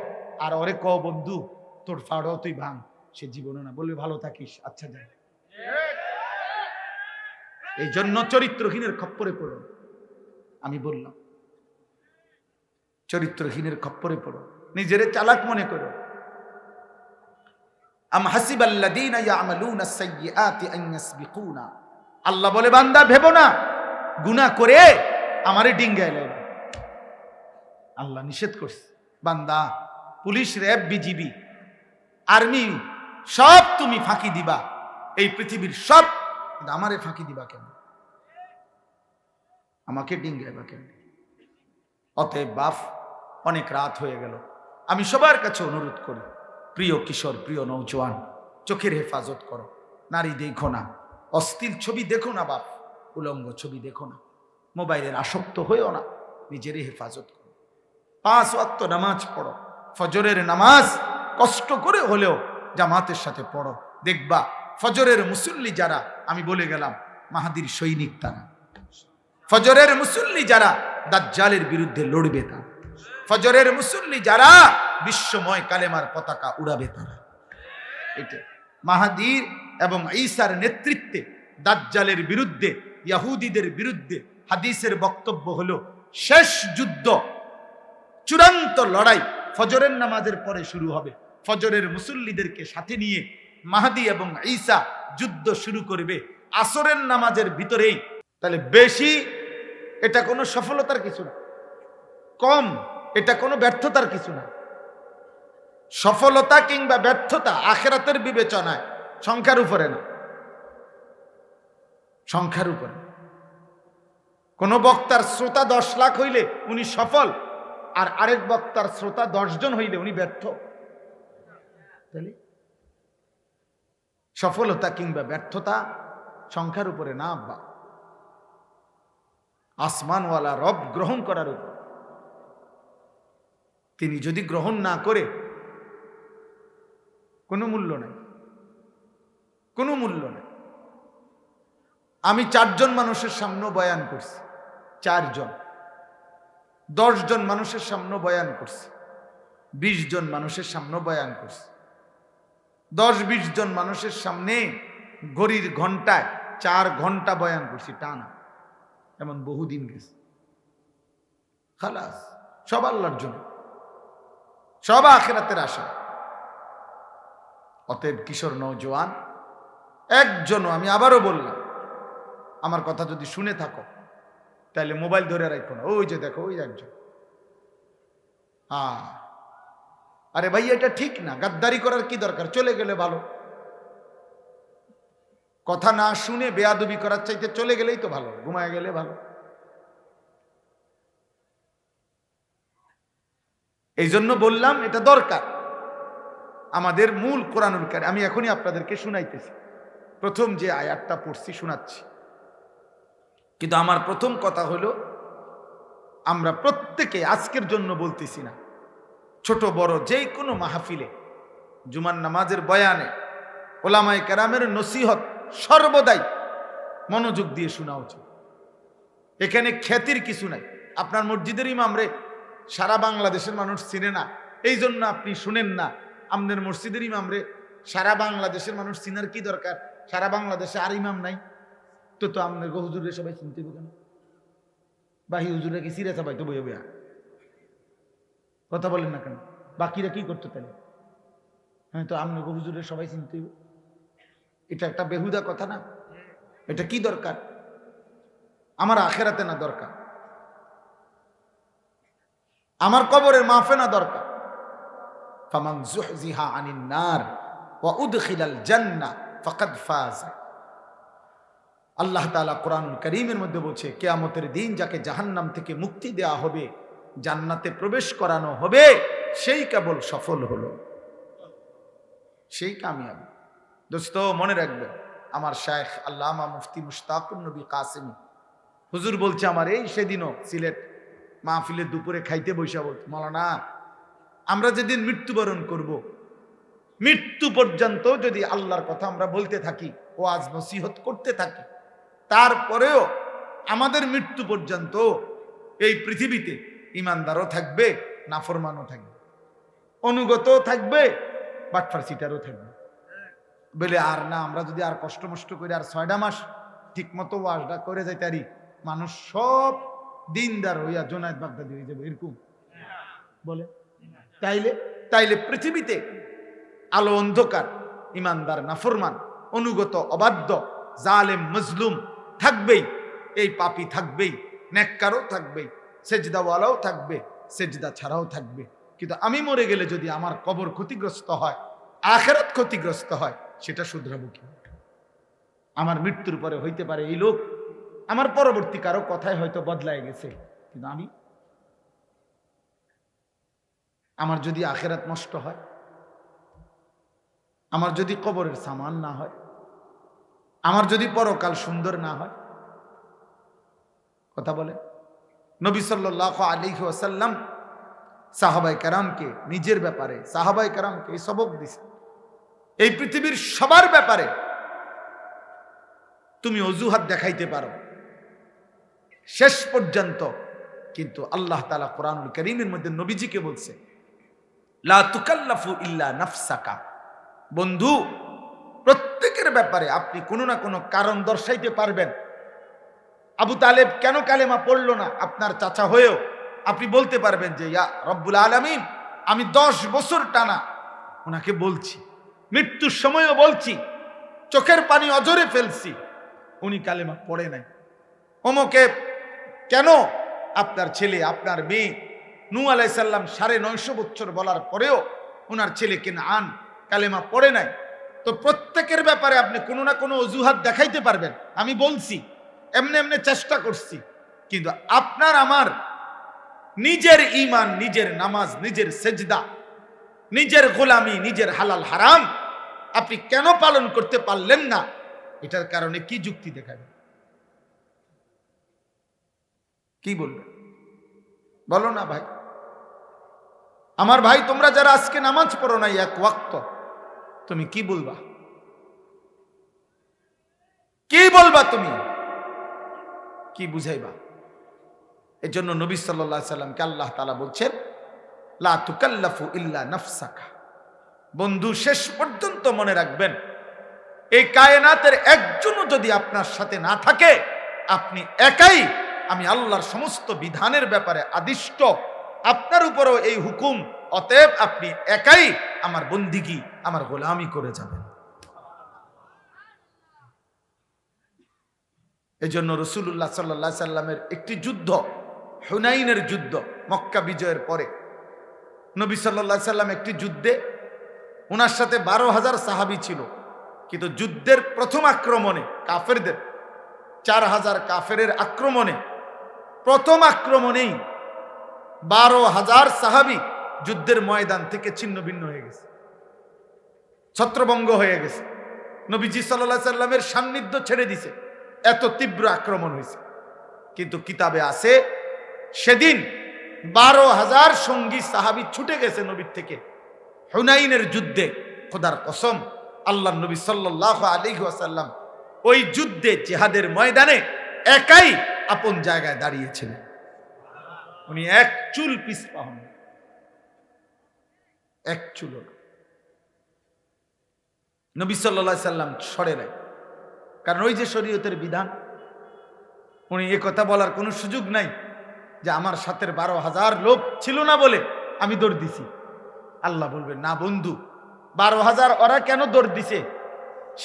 আর ওরে ক বন্ধু তোর ফাড়ও তুই ভাঙ, সে জীবনে না, বলবি ভালো থাকিস, আচ্ছা যাই। এই জন্য চরিত্রহীনের খপ্পরে পড়ো। আমি বললাম চরিত্রহীনের খপ্পরে পড়ো, নিজেরে চালাক মনে করো। আম হাসিবাল্লাযীনা ইয়ামালুনা আস-সাইয়্যাতি আন ইয়াসবিকুনা, আল্লাহ বলে বান্দা ভেবো না গুনাহ করে আমারে ডিঙ্গায় লাইবে। আল্লাহ নিষেধ করছে, বান্দা পুলিশ, র‍্যাব, বিজিবি, আর্মি সব তুমি ফাঁকি দিবা, এই পৃথিবীর সব, কিন্তু আমারে ফাঁকি দিবা কেন? আমাকে ডিঙ্গাইবা কেন? অতএব বাপ, অনেক রাত হয়ে গেল, আমি সবার কাছে অনুরোধ করি, প্রিয় কিশোর, প্রিয় নৌজওয়ান, চোখের হেফাজত করো। নারী দেখো না, অশ্লীল ছবি দেখো না বাপ, উলঙ্গ ছবি দেখো না, মোবাইলের আসক্ত হয়েও না, নিজেরই হেফাজত করো। 5 ওয়াক্ত নামাজ পড়ো, ফজরের নামাজ কষ্ট করে হলেও জামাতের সাথে পড়ো। দেখবা ফজরের মুসল্লি যারা, আমি বলে গেলাম মাহাদির সৈনিক তারা। ফজরের মুসল্লি যারা দাজ্জালের বিরুদ্ধে লড়বে তারা। ফজরের মুসল্লি যারা বিশ্বময় কালেমার পতাকা উড়াবে তারা। এটা মাহাদির এবং ঈসার নেতৃত্বে দাজ্জালের বিরুদ্ধে, ইহুদিদের বিরুদ্ধে হাদিসের বক্তব্য হলো শেষ যুদ্ধ, চূড়ান্ত লড়াই ফজরের নামাজের পরে শুরু হবে। ফজরের মুসল্লিদেরকে সাথে নিয়ে মাহাদি এবং ঈসা যুদ্ধ শুরু করবে আসরের নামাজের ভিতরেই। তাহলে বেশি এটা কোনো সফলতার কিছু না, কম এটা কোনো ব্যর্থতার কিছু না। সফলতা কিংবা ব্যর্থতা আখিরাতের বিবেচনায় সংখ্যার উপরে না, সংখ্যার উপরে। কোন বক্তার শ্রোতা 10 লাখ হইলে উনি সফল, আর আরেক বক্তার শ্রোতা 10 জন হইলে উনি ব্যর্থ। তাহলে সফলতা কিংবা ব্যর্থতা সংখ্যার উপরে না আব্বা, আসমানওয়ালা রব গ্রহণ করার উপর। তিনি যদি গ্রহণ না করে কোনো মূল্য নাই, কোনো মূল্য নাই। আমি 4 জন মানুষের সামনে বয়ান করছি, 4 জন, 10 জন মানুষের সামনে বয়ান করছি, 20 জন মানুষের সামনে বয়ান করছি। 10-20 জন মানুষের সামনে ঘড়ির ঘন্টায় 4 ঘন্টা বয়ান করছি টানা, এমন বহুদিন গেছে। খালাস, সব আল্লাহর জন্য, সব আখিরাতের আশা। অতএব কিশোর নওজোয়ান একজনও, আমি আবারও বললাম, আমার কথা যদি শুনে থাকো তাহলে মোবাইল ধরে রাখো না, ওই যে দেখো ওই একজন। আরে ভাই এটা ঠিক না, গাদ্দারি করার কি দরকার? চলে গেলে ভালো, কথা না শুনে বেয়াদবি করার চাইতে চলে গেলেই তো ভালো, ঘুমায় গেলে ভালো। এই জন্য বললাম এটা দরকার আমাদের মূল কোরআনুল কারীম। আমি এখনই আপনাদেরকে শুনাইতেছি, প্রথম যে আয়াতটা পড়ছি শোনাচ্ছি। কিন্তু আমার প্রথম কথা হলো, আমরা প্রত্যেকে আজকের জন্য বলতেছি না, ছোট বড় যে কোনো মাহফিলে, জুমার নামাজের বয়ানে, ওলামায়ে কেরামের নসিহত সর্বদাই মনোযোগ দিয়ে শোনা উচিত। এখানে খ্যাতির কিছু নাই। আপনার মসজিদের ইমামরে সারা বাংলাদেশের মানুষ চিনে না, এই জন্য আপনি শুনেন না। আমাদের মসজিদের ইমামরে সারা বাংলাদেশের মানুষ চিনার কি দরকার? সারা বাংলাদেশে আর ইমাম নাই তো, তো আমাদের হুজুরে সবাই চিনতে হবে কেন? বাহি হুজুরে কি সিরে সবাই তো বইয়া বইয়া কথা বলেন না কেন? বাকিরা কি করতো তাহলে? হ্যাঁ, তো আমাদের হুজুরে সবাই চিনতে হবে, এটা একটা বেহুদা কথা না? এটা কি দরকার? আমার আখেরাতে না দরকার, আমার কবরের মাফে না দরকার। ফামান যুহজিহা আনিন নার ওয়া উদখিলাল জান্নাহ ফাকাদ ফাজ। আল্লাহ তাআলা কোরআনুল কারীমের মধ্যে বলছে, কিয়ামতের দিন যাকে জাহান্নাম থেকে মুক্তি দেয়া হবে, জান্নাতে প্রবেশ করানো হবে, সেই কেবল সফল হলো, সেই কামিয়াব। দোস্ত মনে রাখবে, আমার শায়েখ আল্লামা মুফতি মুশতাকুর নবী কাসেমী হুজুর বলছে, আমার এই সেদিনও সিলেট মাহফিলের দুপুরে খাইতে বৈশা বলছে, মাওলানা আমরা যেদিন মৃত্যুবরণ করব, মৃত্যু পর্যন্ত যদি আল্লাহর কথা আমরা বলতে থাকি, ওয়াজ নসিহত করতে থাকি, তারপরেও আমাদের মৃত্যু পর্যন্ত এই পৃথিবীতে ইমানদারও থাকবে, নাফরমানও থাকবে। অনুগত থাকবে, বাটফার সিটারও থাকবে। বলে আর না, আমরা যদি আর কষ্ট মষ্ট করে আর 6টা মাস ঠিক মতো ওয়াজটা করে যাইতে পারি, মানুষ সব দিনদার হইয়া জোনায়েদ বাগদাদি হয়ে যাবে, এরকম বলে। তাইলে পৃথিবীতে আলো অন্ধকার, ইমানদার নাফরমান, অনুগত অবাধ্য, জালেম মজলুম থাকবেই, এই পাপী থাকবেই, নেককারও থাকবেই, সেজদাওয়ালাও থাকবে, সেজদা ছাড়াও থাকবে। কিন্তু আমি মরে গেলে যদি আমার কবর ক্ষতিগ্রস্ত হয়, আখিরাত ক্ষতিগ্রস্ত হয়, সেটা শুধরাবো কি? আমার মৃত্যুর পরে হইতে পারে এই লোক আমার পরবর্তী কারো কথায় হয়তো বদলায় গেছে, কিন্তু আমার যদি আখিরাত নষ্ট হয়, আমার যদি কবরের সামান না হয়, আমার যদি পরকাল সুন্দর না হয়, কথা বলে নবী সাল্লাল্লাহু আলাইহি ওয়াসাল্লাম সাহাবায়ে কেরামকে নিজের ব্যাপারে, সাহাবায়ে কেরামকে এই সবক দিছে, এই পৃথিবীর সবার ব্যাপারে তুমি অজুহাত দেখাইতে পারো শেষ পর্যন্ত, কিন্তু আল্লাহ তাআলা কোরআনুল কারীমের মধ্যে নবীজিকে বলছে, লা তুকাল্লাফু ইল্লা নাফসাকা। বন্ধু, প্রত্যেকের ব্যাপারে আপনি কোনো না কোনো কারণ দর্শাইতে পারবেন। আবু তালেব কেন কালেমা পড়লো না, আপনার চাচা হয়েও আপনি বলতে পারবেন যে ইয়া রব্বুল আলামিন, আমি 10 বছর টানা ওনাকে বলছি, মৃত্যুর সময়ও বলছি, চোখের পানি অজরে ফেলছি, উনি কালেমা পড়ে নাই। অমুকে কেন আপনার ছেলে, আপনার মেয়ে নূহ আলাইহিস সালাম 950 বছর বলার পরেও ওনার ছেলে কেনআন কালেমা পড়ে নাই। তো প্রত্যেকের ব্যাপারে আপনি কোনো না কোনো অজুহাত দেখাইতে পারবেন, আমি বলছি, এমনি এমনি চেষ্টা করছি, কিন্তু আপনার আমার নিজের ঈমান, নিজের নামাজ, নিজের সেজদা, নিজের গোলামি, নিজের হালাল হারাম আপনি কেন পালন করতে পারলেন না, এটার কারণে কি যুক্তি দেখাবেন? কি বলবেন বলো না ভাই? আমার ভাই, তোমরা যারা আজকে নামাজ পড়ো নাই এক ওয়াক্ত, তুমি কি বলবা? কি বলবা? তুমি কি বুঝাইবা? এজন্য নবী সাল্লাল্লাহু আলাইহি সাল্লামকে আল্লাহ তাআলা বলছেন, লা তুকাল্লাফু ইল্লা নাফসাকা। বন্ধু, শেষ পর্যন্ত মনে রাখবেন, এই কায়নাতের একজনও যদি আপনার সাথে না থাকে, আপনি একাই আমি আল্লাহর সমস্ত বিধানের ব্যাপারে আদিষ্ট, আপনার উপরেও এই হুকুম, অতএব আপনি একাই আমার বন্দিগি, আমার গোলামি করে যাবেন। এজন্য রাসূলুল্লাহ সাল্লাল্লাহু আলাইহি সাল্লামের একটি যুদ্ধ, হুনাইনের যুদ্ধ, মক্কা বিজয়ের পরে নবী সাল্লাল্লাহু আলাইহি সাল্লাম একটি যুদ্ধে, ওনার সাথে 12,000 সাহাবী ছিল, কিন্তু যুদ্ধের প্রথম আক্রমণে কাফেরদের 4,000 কাফেরের আক্রমণে, প্রথম আক্রমণেই 12,000 সাহাবী যুদ্ধের ময়দান থেকে ছিন্ন ভিন্ন হয়ে গেছে, ছত্রভঙ্গ হয়ে গেছে। নবীজি সাল্লাল্লাহু আলাইহি সাল্লামের সান্নিধ্য ছেড়ে দিছে, এত তীব্র আক্রমণ হয়েছে। কিন্তু কিতাবে আছে সেদিন 12,000 সঙ্গী সাহাবী ছুটে গেছে নবীর থেকে হুনাইনের যুদ্ধে। খোদার কসম, আল্লাহর নবী সাল্লাল্লাহু আলাইহি ওয়াসাল্লাম ওই যুদ্ধে, জিহাদের ময়দানে একাই আপন জায়গায় দাঁড়িয়েছিলেন। উনি এক চুল পিছপা হন, এক চুল। নবী সাল্লাল্লাহু আলাইহি সাল্লাম সরে নাই, কারণ ওই যে শরীয়তের বিধান, উনি এ কথা বলার কোনো সুযোগ নাই যে আমার সাথে 12,000 লোক ছিল না বলে আমি দৌড় দিছি। আল্লাহ বলবেন, না বন্ধু, 12,000 ওরা কেন দৌড় দিছে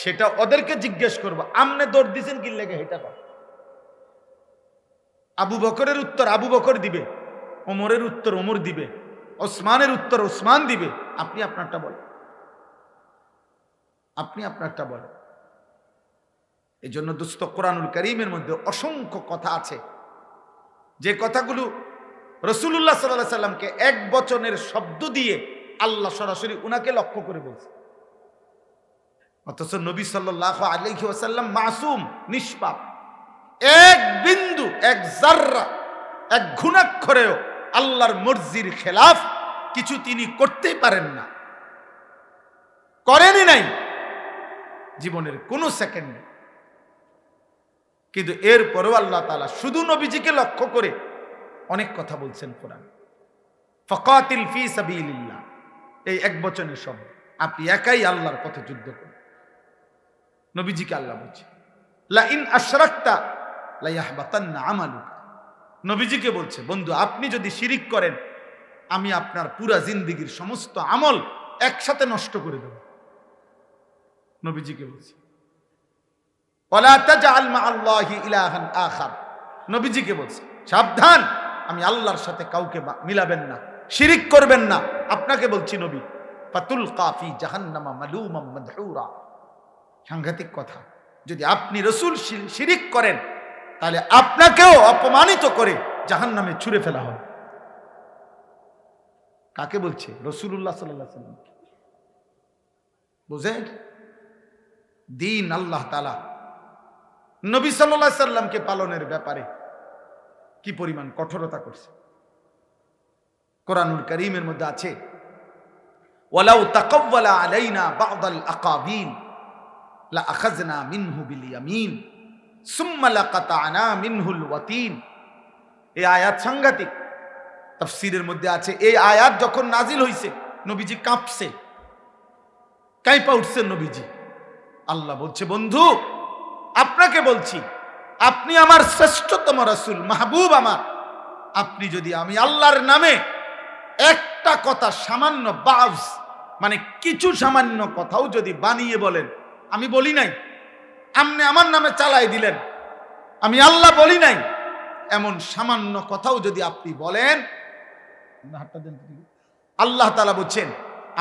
সেটা ওদেরকে জিজ্ঞেস করবো, আমনে দৌড় দিছেন কি লেগে, এটা কর। আবু বকরের উত্তর আবু বকর দিবে, ওমরের উত্তর ওমর দিবে, ওসমানের উত্তর ওসমান দিবে। আপনি আপনারটা বলেন, আপনি আপনারটা বলেন। এই জন্য দোস্ত, কোরআনুল কারীমের মধ্যে অসংখ্য কথা আছে, যে কথাগুলো রাসূলুল্লাহ সাল্লাল্লাহু আলাইহি সাল্লামকে এক বচনের শব্দ দিয়ে আল্লাহ সরাসরি উনাকে লক্ষ্য করে বলছে, অথচ নবী সাল্লাল্লাহু আলাইহি ওয়াসাল্লাম মাসুম, নিষ্পাপ। এক বিন্দু, এক জাররা, এক ঘুণাক্ষরেও আল্লাহর মর্জির খেলাফ কিছু তিনি করতেই পারেন না, করেনই নাই জীবনের কোন সেকেন্ডে। কিন্তু এরপরেও আল্লাহ তাআলা শুধু নবীজিকে লক্ষ্য করে অনেক কথা বলছেন কোরআন। ফাকাতিল ফি সাবিলিল্লাহ, এই এক বচনের শব্দ। আপনি একাই আল্লাহর পথে যুদ্ধ করেন। নবীজিকে আল্লাহ বলছে লা ইন আশরাকতা লা ইয়াহবাতান্না আমালুকা। নবীজিকে বলছে বন্ধু আপনি যদি শিরিক করেন আমি আপনার পুরা জিন্দেগীর সমস্ত আমল একসাথে নষ্ট করে দেব। নবীজিকে বলছে ওয়ালা তাজআল মা'আল্লাহি ইলাহান আখার। নবীজিকে বলছে সাবধান, আমি আল্লাহর সাথে কাউকে মিলাবেন না, শিরিক করবেন না। আপনাকে বলছি নবী ফাতুলকা ফি জাহান্নামা মালুমান মাদহুরা। সাংঘাতিক কথা, যদি আপনি রাসূল শিরিক করেন তাহলে আপনাকেও অপমানিত করে জাহান্নামে ছুঁড়ে ফেলা হবে। কাকে বলছে? রাসূলুল্লাহ সাল্লাল্লাহু আলাইহি ওয়াসাল্লাম। বুঝেন দিন আল্লাহ তাআলা নবী সাল্লাল্লাহু আলাইহি সাল্লামকে পালনের ব্যাপারে কি পরিমাণ কঠোরতা করছে। কোরআনুল কারীমের মধ্যে আছে ওয়ালাউ তাকাওয়ালা আলাইনা বা'দাল আকাবিল লা আখাযনা মিনহু বিল ইয়ামিন সুম্মা লাকাতা'না মিনহুল ওয়াতিন। এই আয়াত সাংঘাতিক। তাফসীরের মধ্যে আছে এই আয়াত যখন নাজিল হইছে নবীজি কাঁপছে, কাঁপা উঠছেন নবীজি। আল্লাহ বলছে বন্ধু আপনাকে বলছি আপনি আমার শ্রেষ্ঠতম রাসূল, মাহবুব আমার, আপনি যদি আমি আল্লাহর নামে একটা কথা সামান্য বাজ মানে কিছু সামান্য কথাও যদি বানিয়ে বলেন, আমি বলি নাই, আপনি আমার নামে চালাই দিলেন, আমি আল্লাহ বলি নাই, এমন সামান্য কথাও যদি আপনি বলেন, আল্লাহ তাআলা বলছেন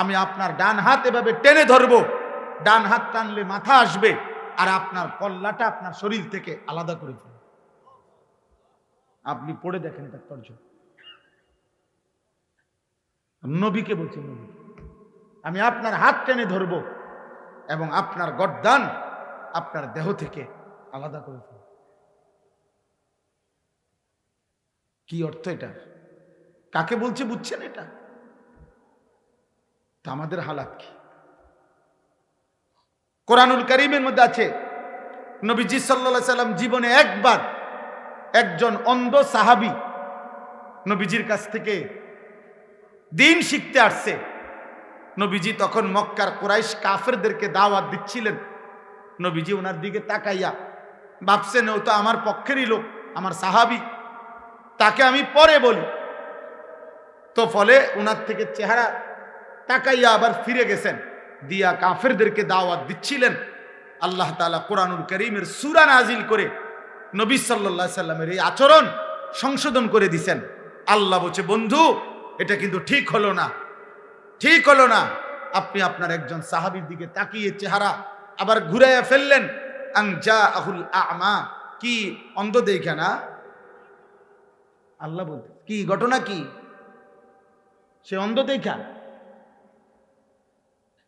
আমি আপনার ডান হাত এভাবে টেনে ধরবো, ডান হাত টানলে মাথা আসবে আর আপনার কল্লাটা আপনার শরীর থেকে আলাদা করে ফেলবে। আপনি পড়ে দেখেন এটা তর্জমা। নবীকে বলছেন নবী আমি আপনার হাত টেনে ধরবো এবং আপনার গর্দান আপনার দেহ থেকে আলাদা করে ফেলব। কি অর্থ এটা? কাকে বলছে বুঝছেন? এটা তা আমাদের হালাত কি? কোরআনুল কারীমের মধ্যে আছে নবীজি সাল্লাল্লাহু আলাইহি সাল্লাম জীবনে একবার একজন অন্ধ সাহাবী নবীজির কাছ থেকে দিন শিখতে আসছে। নবীজি তখন মক্কার কুরাইশ কাফেরদেরকে দাওয়াত দিচ্ছিলেন। নবীজি ওনার দিকে তাকাইয়া ভাবছেন ও তো আমার পক্ষেরই লোক, আমার সাহাবী, তাকে আমি পরে বলি। তো ফলে ওনার থেকে চেহারা তাকাইয়া আবার ফিরে গেছেন, দিয়া কাফেরদেরকে দাওয়াত দিচ্ছিলেন। আল্লাহ তাআলা কোরআনুল কারীমের সূরা নাজিল করে নবী সাল্লাল্লাহু আলাইহি সাল্লামের এই আচরণ সংশোধন করে দিয়েছেন। আল্লাহ বলছে বন্ধু এটা কিন্তু ঠিক হলো না, ঠিক হলো না। আপনি আপনার একজন সাহাবীর দিকে তাকিয়ে চেহারা আবার ঘুরাইয়া ফেললেন। আন জাআহুল আ'মা, কি অন্ধ দেখা না? আল্লাহ বলতে কি ঘটনা কি? সে অন্ধ দেখা?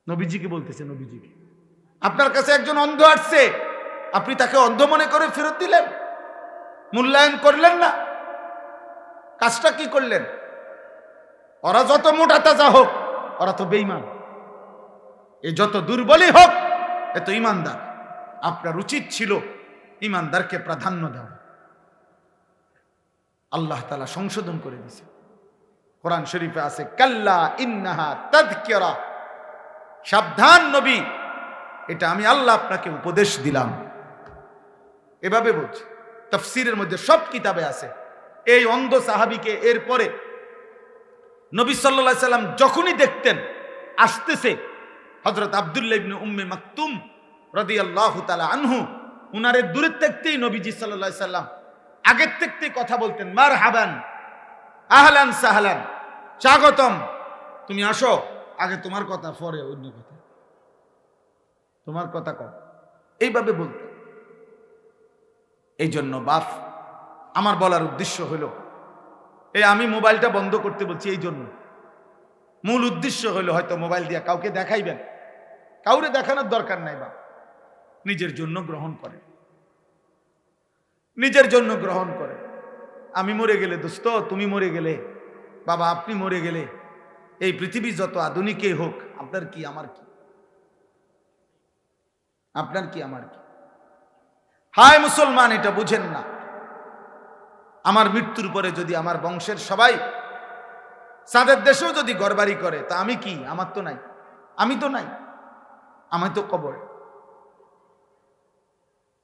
নবীজিকে বলতেছে, নবীজিকে আপনার কাছে একজন অন্ধ আসছে, আপনি তাকে অন্ধ মনে করে ফেরত দিলেন, মূল্যায়ন করলেন না। কাজটা কি করলেন? ওরা যত মোটা তাজা হোক ওরা তো বেঈমান, এ যত দুর্বলই হোক এ তো ইমানদার। আপনার উচিত ছিল ইমানদারকে প্রাধান্য দেওয়া। আল্লাহ তাআলা সংশোধন করে দিয়েছে। কোরআন শরীফে আছে কাল্লা ইন্নাহা তাযকিরা, সাবধান নবী, এটা আমি আল্লাহ আপনাকে উপদেশ দিলাম। এভাবে বলছে, তাফসীরের মধ্যে সব কিতাবে আছে। এই অন্ধ সাহাবীকে এরপরে নবী সাল্লাল্লাহু আলাইহি সাল্লাম যখনই দেখতেন আসতেছে, হযরত আব্দুল্লাহ ইবনে উম্মে মাকতুম রাদিয়াল্লাহু তাআলা আনহু উনারে দূরে থাকতেই নবীজি সাল্লাল্লাহু আলাইহি সাল্লাম আগের থেকেই কথা বলতেন, মারহাবান, আহলান সাহলান, স্বাগতম, তুমি আসো, আগে তোমার কথা পরে অন্য কথা, তোমার কথা কম, এইভাবে বলতেন। এই জন্য বাপ আমার বলার উদ্দেশ্য হলো, এই আমি মোবাইলটা বন্ধ করতে বলছি এই জন্য, মূল উদ্দেশ্য হলো হয়তো মোবাইল দিয়ে কাউকে দেখাইবেন, কাউরে দেখানোর দরকার নাই। বাপ নিজের জন্য গ্রহণ করে, নিজের জন্য গ্রহণ করে। আমি মরে গেলে দোস্ত, তুমি মরে গেলে, বাবা আপনি মরে গেলে, এই পৃথিবী যত আধুনিকই হোক, আপনার কি আমার কি? আপনার কি আমার কি? হায় মুসলমান, এটা বুঝেন না। আমার মৃত্যুর পরে যদি আমার বংশের সবাই চাঁদের দেশেও যদি ঘরবাড়ি করে তা আমি কি? আমার তো নাই, আমি তো নাই, আমি তো কবরে,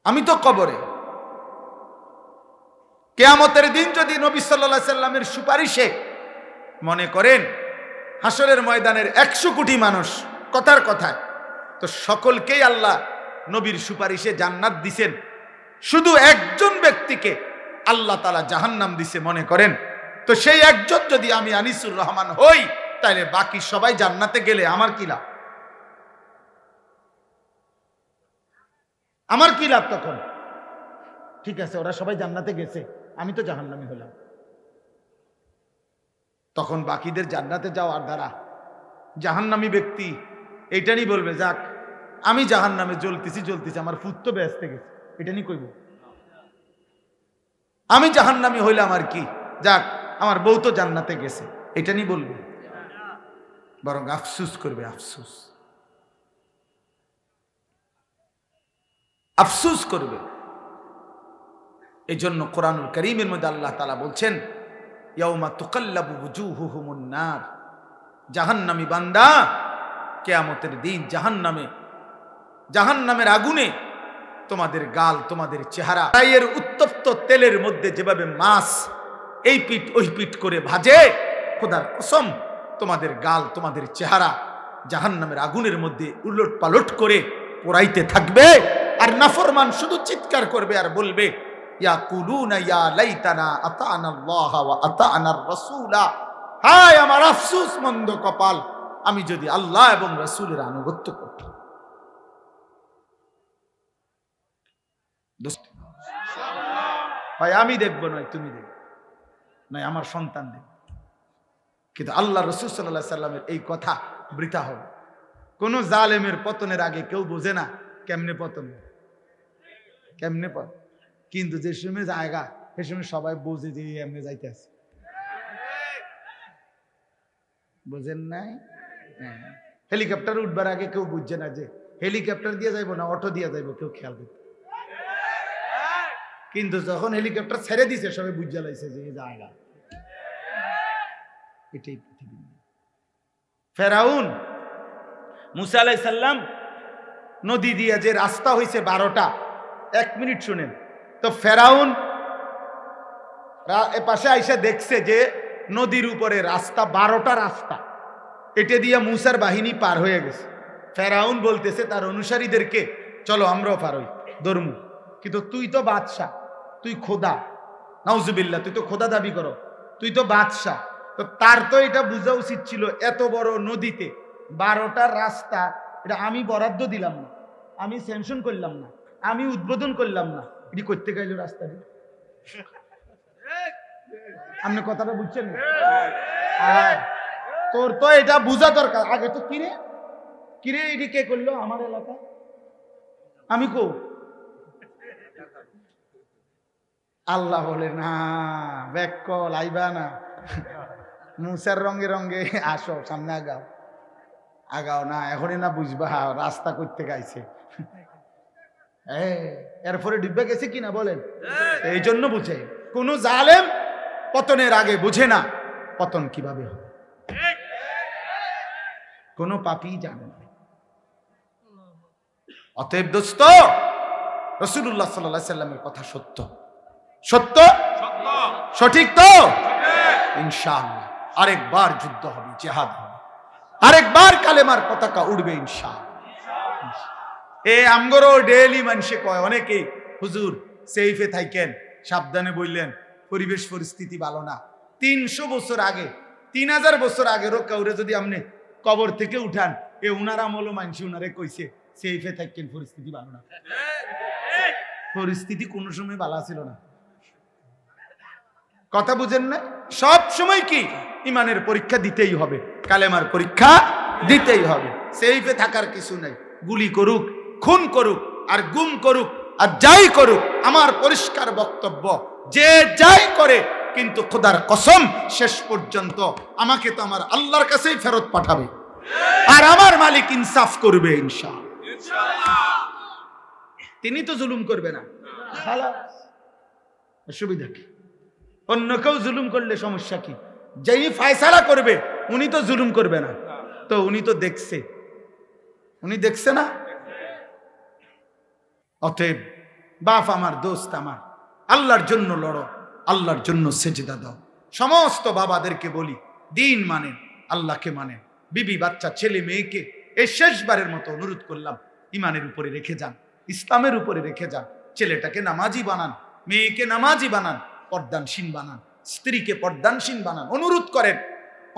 আমি তো কবরে। কিয়ামতের দিন যদি নবী সাল্লাল্লাহু আলাইহি সাল্লামের সুপারিশে মনে করেন হাসরের ময়দানের 100 কোটি মানুষ কথার কথায়, তো সকলকেই আল্লাহ নবীর সুপারিশে জান্নাত দিছেন, শুধু একজন ব্যক্তিকে আল্লাহ তাআলা জাহান্নাম দিছে মনে করেন, তো সেই একজন যদি আমি আনিসুর রহমান হই, তাহলে বাকি সবাই জান্নাতে গেলে আমার কি লাভ? আমার কি লাভ তখন? ঠিক আছে, ওরা সবাই জান্নাতে গেছে, আমি তো জাহান্নামী হলাম। তখন বাকিদের জান্নাতে যাওয়ার দ্বারা জাহান্নামী ব্যক্তি এইটা নিয়ে বলবে, যাক আমি জাহান্নামে জ্বলতেছি, আমার ফুত তো বেহেশতে গেছে, এটা নিয়ে কইব। আমি জাহান্নামী হইলাম আর কি, যাক আমার বউ তো জান্নাতে গেছে, এটা নিয়ে বলবে? বরং আফসুস করবে, আফসুস, আফসুস করবে। এই জন্য কোরআনুল কারীমের মধ্যে আল্লাহ তাআলা বলছেন, ইয়াউমা তুকাল্লাবু ওয়ুজুহুহুমুন নার, জাহান্নামী বান্দা কিয়ামতের দিন জাহান্নামের আগুনে তোমাদের গাল, তোমাদের চেহারা, এর উত্তপ্ত তেলের মধ্যে যেভাবে মাছ এই পিঠ ওই পিঠ করে ভাজে, খোদার কসম তোমাদের গাল, তোমাদের চেহারা জাহান্নামের আগুনের মধ্যে উলট পালট করে পোড়াইতে থাকবে। আর নাফরমান শুধু চিৎকার করবে আর বলবে, ইয়াকুলুনা ইয়া লাইতানা আতানা আল্লাহ ওয়া আতানার রাসূলা, হায় আমার আফসোস মন্দ কপাল, আমি যদি আল্লাহ এবং রাসূলের আনুগত্য করতাম। ভাই আমি দেখবো নয় তুমি দেখবে, নয় আমার সন্তান দেখবে, কিন্তু আল্লাহ রাসূল সাল্লাল্লাহু আলাইহি সাল্লামের এই কথা বৃথা হবে। কোন জালেমের পতনের আগে কেউ বোঝে না কেমনে পতন, কেমনে পতন, কিন্তু যে সময় জায়গা সে সময় সবাই বোঝে যে এমনি যাইতে আছে। বুঝেন নাই? হেলিকপ্টার উঠবার আগে কেউ বুঝছে না যে হেলিকপ্টার দিয়ে যাইবো না অটো দিয়ে যাইবো, কেউ খেয়াল করতে, কিন্তু যখন হেলিকপ্টার ছেড়ে দিছে সবাই বুঝে লাইছে যে এই জায়গা। এটাই পৃথিবী। ফেরাউন মুসা আলাইহিস সালাম নদী দিয়ে যে রাস্তা হয়েছে 12টা, 1 মিনিট শুনেন তো, ফেরাউন পাশে আইসা দেখছে যে নদীর উপরে রাস্তা 12টা রাস্তা, এটা দিয়ে মুসার বাহিনী পার হয়ে গেছে। ফেরাউন বলতেছে তার অনুসারীদেরকে, চলো আমরাও পার হই, ধর্ম, কিন্তু তুই তো বাদশাহ, তুই খোদা, নাউজুবিল্লাহ, তুই তো খোদা দাবি করো, তুই তো বাদশাহ, তো তার তো এটা বোঝা উচিত ছিল এত বড় নদীতে 12টা রাস্তা, এটা আমি বরাদ্দ দিলাম না, আমি স্যাংশন করলাম না, আমি উদ্বোধন করলাম না, এটি করতে গেল রাস্তাটি। আপনি কথাটা বুঝছেন? তোর তো এটা বোঝা দরকার আগে, তো কিরে কিরে এটি কে করলো আমার এলাকা, আমি কো? আল্লাহ বলে না, ব্যাক কল আইবা না, মুসার রঙে রঙে আসো, সামনে আগাও, আগাও না, এখনই না বুঝবা রাস্তা করতে গাইছে। এরপরে ডিব্বা গেছে কিনা বলেন? এই জন্য বুঝে, কোন জালেম পতনের আগে বুঝে না পতন কিভাবে হবে, কোন পাপী জানে না। অতএব দোস্ত, রাসূলুল্লাহ সাল্লাল্লাহু আলাইহি সাল্লামের কথা সত্য, সত্য সঠিক তো ইনশাআল্লাহ। আরেকবার যুদ্ধ হবে, জিহাদ হবে, আরেকবার কালেমার পতাকা উড়বে ইনশাআল্লাহ। আমগরও ডেইলি মানুষে কয় অনেকেই, হুজুর সেফে থাকেন, সাবধানে বললেন, পরিবেশ পরিস্থিতি ভালো না। 300 বছর আগে, 3000 বছর আগেরও কাউরে যদি আপনি কবর থেকে উঠান, উনার আমলও মানুষ উনারে কইছে সেফে থাকেন, পরিস্থিতি ভালো না। পরিস্থিতি কোনো সময় ভালো ছিল না, কথা বুঝেন না? সব সময় কি ইমানের পরীক্ষা দিতেই হবে, কালেমার পরীক্ষা দিতেই হবে, সেফে থাকার কিছু নাই। গুলি করুক, খুন করুক, আর গুম করুক, আর যাই করুক, আমার পরিষ্কার বক্তব্য, যে যাই করে কিন্তু খোদার কসম শেষ পর্যন্ত আমাকে তো আমার আল্লাহর কাছেই ফেরত পাঠাবে, আর আমার মালিক ইনসাফ করবে ইনশাআল্লাহ। তিনি তো জুলুম করবে না, খালাস। অসুবিধা কি? অন্য কেউ জুলুম করলে সমস্যা কি? যেই ফায়সালা করবে উনি তো জুলুম করবে না, তো উনি তো দেখছে, উনি দেখছে না। অতএব বাপ আমার, দোস্ত আমার, আল্লাহর জন্য লড়ো, আল্লাহর জন্য সেজদা দাও। সমস্ত বাবাদেরকে বলি, দিন মানেন, আল্লাহকে মানেন, বিবি বাচ্চা ছেলে মেয়েকে এই শেষবারের মতো অনুরোধ করলাম, ইমানের উপরে রেখে যান, ইসলামের উপরে রেখে যান। ছেলেটাকে নামাজি বানান, মেয়েকে নামাজি বানান, পর্দানসীন বানান, স্ত্রীকে পর্দানসীন বানান। অনুরোধ করেন,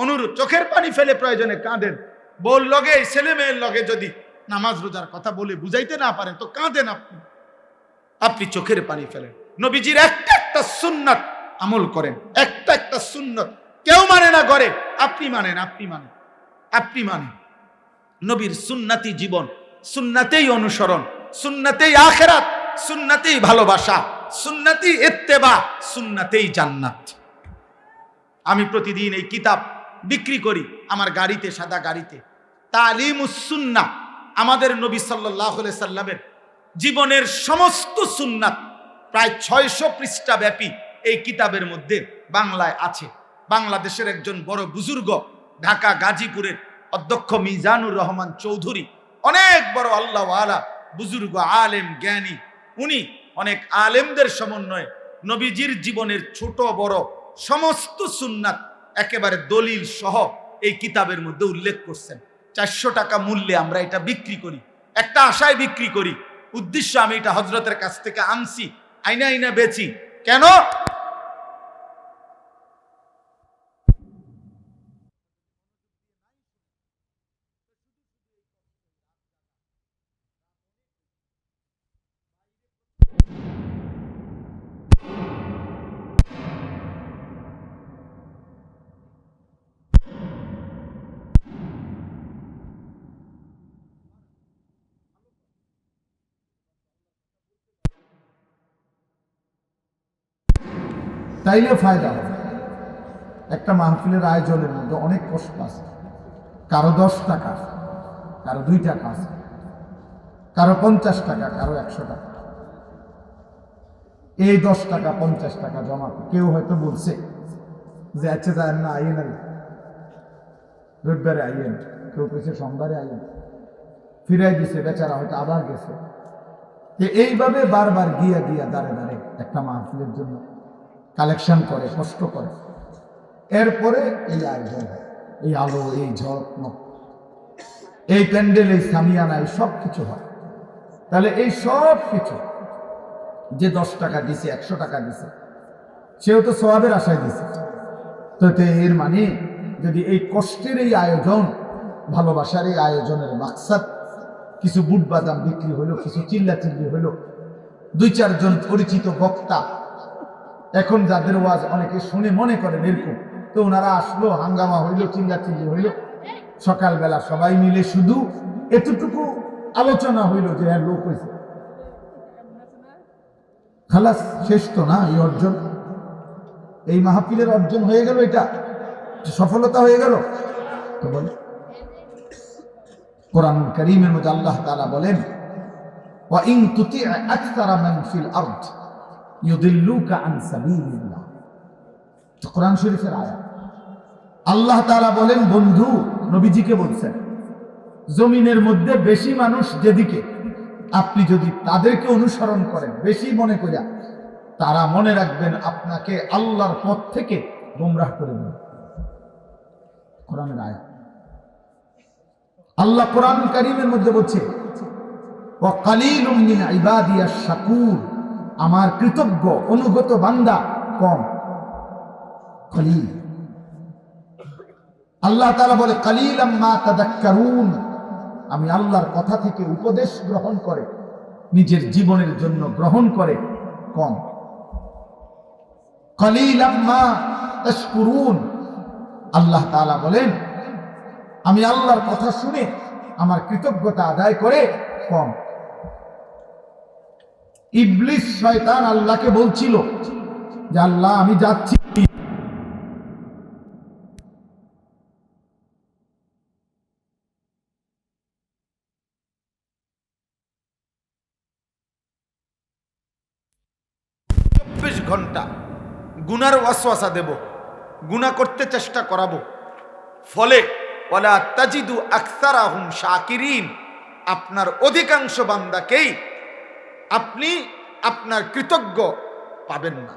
অনুরোধ, চোখের পানি ফেলে প্রয়োজনে কাঁদেন। বল লগে, ছেলে মেয়ের লগে যদি নামাজ রোজার কথা বলে বুঝাইতে না পারেন তো কাঁদেন আপনি, আপনি চোখের পানি ফেলেন। নবীজির একটা একটা সুন্নাত আমল করেন, একটা একটা সুন্নত কেউ মানে না করে, আপনি মানেন, আপনি মানেন, আপনি মানেন। নবীর সুন্নাতি জীবন, সুন্নাতেই অনুসরণ, সুন্নাতেই আখিরাত, সুন্নাতেই ভালোবাসা, সুন্নাতি ইত্তেবা, সুন্নাতেই জান্নাত। আমি প্রতিদিন এই কিতাব বিক্রি করি আমার গাড়িতে, সাদা গাড়িতে। তালিমুস সুন্নাহ, আমাদের নবী সাল্লাল্লাহু আলাইহি সাল্লামের জীবনের সমস্ত সুন্নাত প্রায় 600 পৃষ্ঠা ব্যাপী এই কিতাবের মধ্যে বাংলায় আছে। বাংলাদেশের একজন বড় বুজুর্গ, ঢাকা গাজীপুরের অধ্যক্ষ মিজানুর রহমান চৌধুরী, অনেক বড় আল্লাহওয়ালা বুজুর্গ, আলেম, জ্ঞানী, উনি অনেক আলেমদের সমন্বয়ে নবীজির জীবনের ছোট বড় সমস্ত সুন্নাত একেবারে দলিল সহ এই কিতাবের মধ্যে উল্লেখ করছেন। 400 টাকা মূল্যে আমরা এটা বিক্রি করি, একটা আশায় বিক্রি করি। উদ্দেশ্য, আমি এটা হযরতের কাছ থেকে আনছি, আইনা আইনা বেচি। কেন? তাইলে ফায়দা হবে। একটা মাহফিলের আয়োজনের মধ্যে অনেক কষ্ট আছে। কারো 10 টাকা, কারো 2 টাকা আছে, কারো 50 টাকা, কারো 100 টাকা। এই 10 টাকা 50 টাকা জমা কেউ হয়তো বলছে যে আচ্ছা যায় না, আইয়েন, রবিবারে আইয়েন, কেউ কেছে সোমবারে আইয়েন, ফিরাই দিছে, বেচারা হয়তো আবার গেছে। এইভাবে বারবার গিয়া গিয়া দাঁড়ে দাঁড়ে একটা মাহফিলের জন্য কালেকশন করে, কষ্ট করে। এরপরে এই আয়োজন, এই আলো, এই ঝলমক, এই প্যান্ডেল, এই সামিয়ানা, এই সব কিছু হয়। তাহলে এই সব কিছু যে 10 টাকা দিছে, 100 টাকা দিছে, সেও তো সওয়াবের আশায় দিছে। তো এর মানে যদি এই কষ্টের এই আয়োজন, ভালোবাসার এই আয়োজনের মাকসাদ, কিছু বুট বাদাম বিক্রি হইলো, কিছু চিল্লাচিল্লি হইলো, 2-4 জন পরিচিত বক্তা, এখন যাদের ওয়াজ অনেকে শুনে মনে করেন এরকম, তো ওনারা আসলো, হাঙ্গামা হইলো, চিল্লাচিল্লি হইলো, সকালবেলা সবাই মিলে শুধু এতটুকু আলোচনা হইলো যে হ্যাঁ লোক হয়েছে, খালাস, শেষ তো না এই অর্জন, এই মাহফিলের অর্জন হয়ে গেল, এটা সফলতা হয়ে গেল। তো বলে কোরআনুল কারীমের মধ্যে আল্লাহ তাআলা বলেন, ওয়া ইন তুতি' আকসারা মান ফিল আরদ ইউদিল্লুকা আন সাবিলিল্লাহ। তো কোরআন শরীফের আয়াত। আল্লাহ তাআলা বলেন, বন্ধু নবীজিকে বলছেন, জমিনের মধ্যে বেশি মানুষ যেদিকে, আপনি যদি তাদেরকে অনুসরণ করেন বেশি মনে করিয়া, তারা মনে রাখবেন আপনাকে আল্লাহর পথ থেকে গোমরাহ করে দেবে। কোরআনের আয়াত। আল্লাহ কোরআনুল কারীমের মধ্যে বলছে, ওয়া কালীলুম মিন ইবাদিয়াশ শাকুর, আমার কৃতজ্ঞ অনুগত বান্দা কম, কালীল। আল্লাহ তাআলা বলে, কালীলাম মা তাযাক্কারুন, আমি আল্লাহর কথা থেকে উপদেশ গ্রহণ করে নিজের জীবনের জন্য গ্রহণ করে কম। কালীলাম মা তাশকুরুন, আল্লাহ তাআলা বলেন, আমি আল্লাহর কথা শুনে আমার কৃতজ্ঞতা আদায় করে কম। ইবলিস শয়তান আল্লাহকে বলছিল যে আল্লাহ আমি যাচ্ছি, ঘন্টা গুনার ওয়াসওয়াসা দেব, গুনাহ করতে চেষ্টা করাবো, ফলে ওয়ালা তাজিদু আকসারাহুম শাকিরিন, আপনার অধিকাংশ বান্দাকেই আপনি আপনার কৃতজ্ঞ পাবেন না।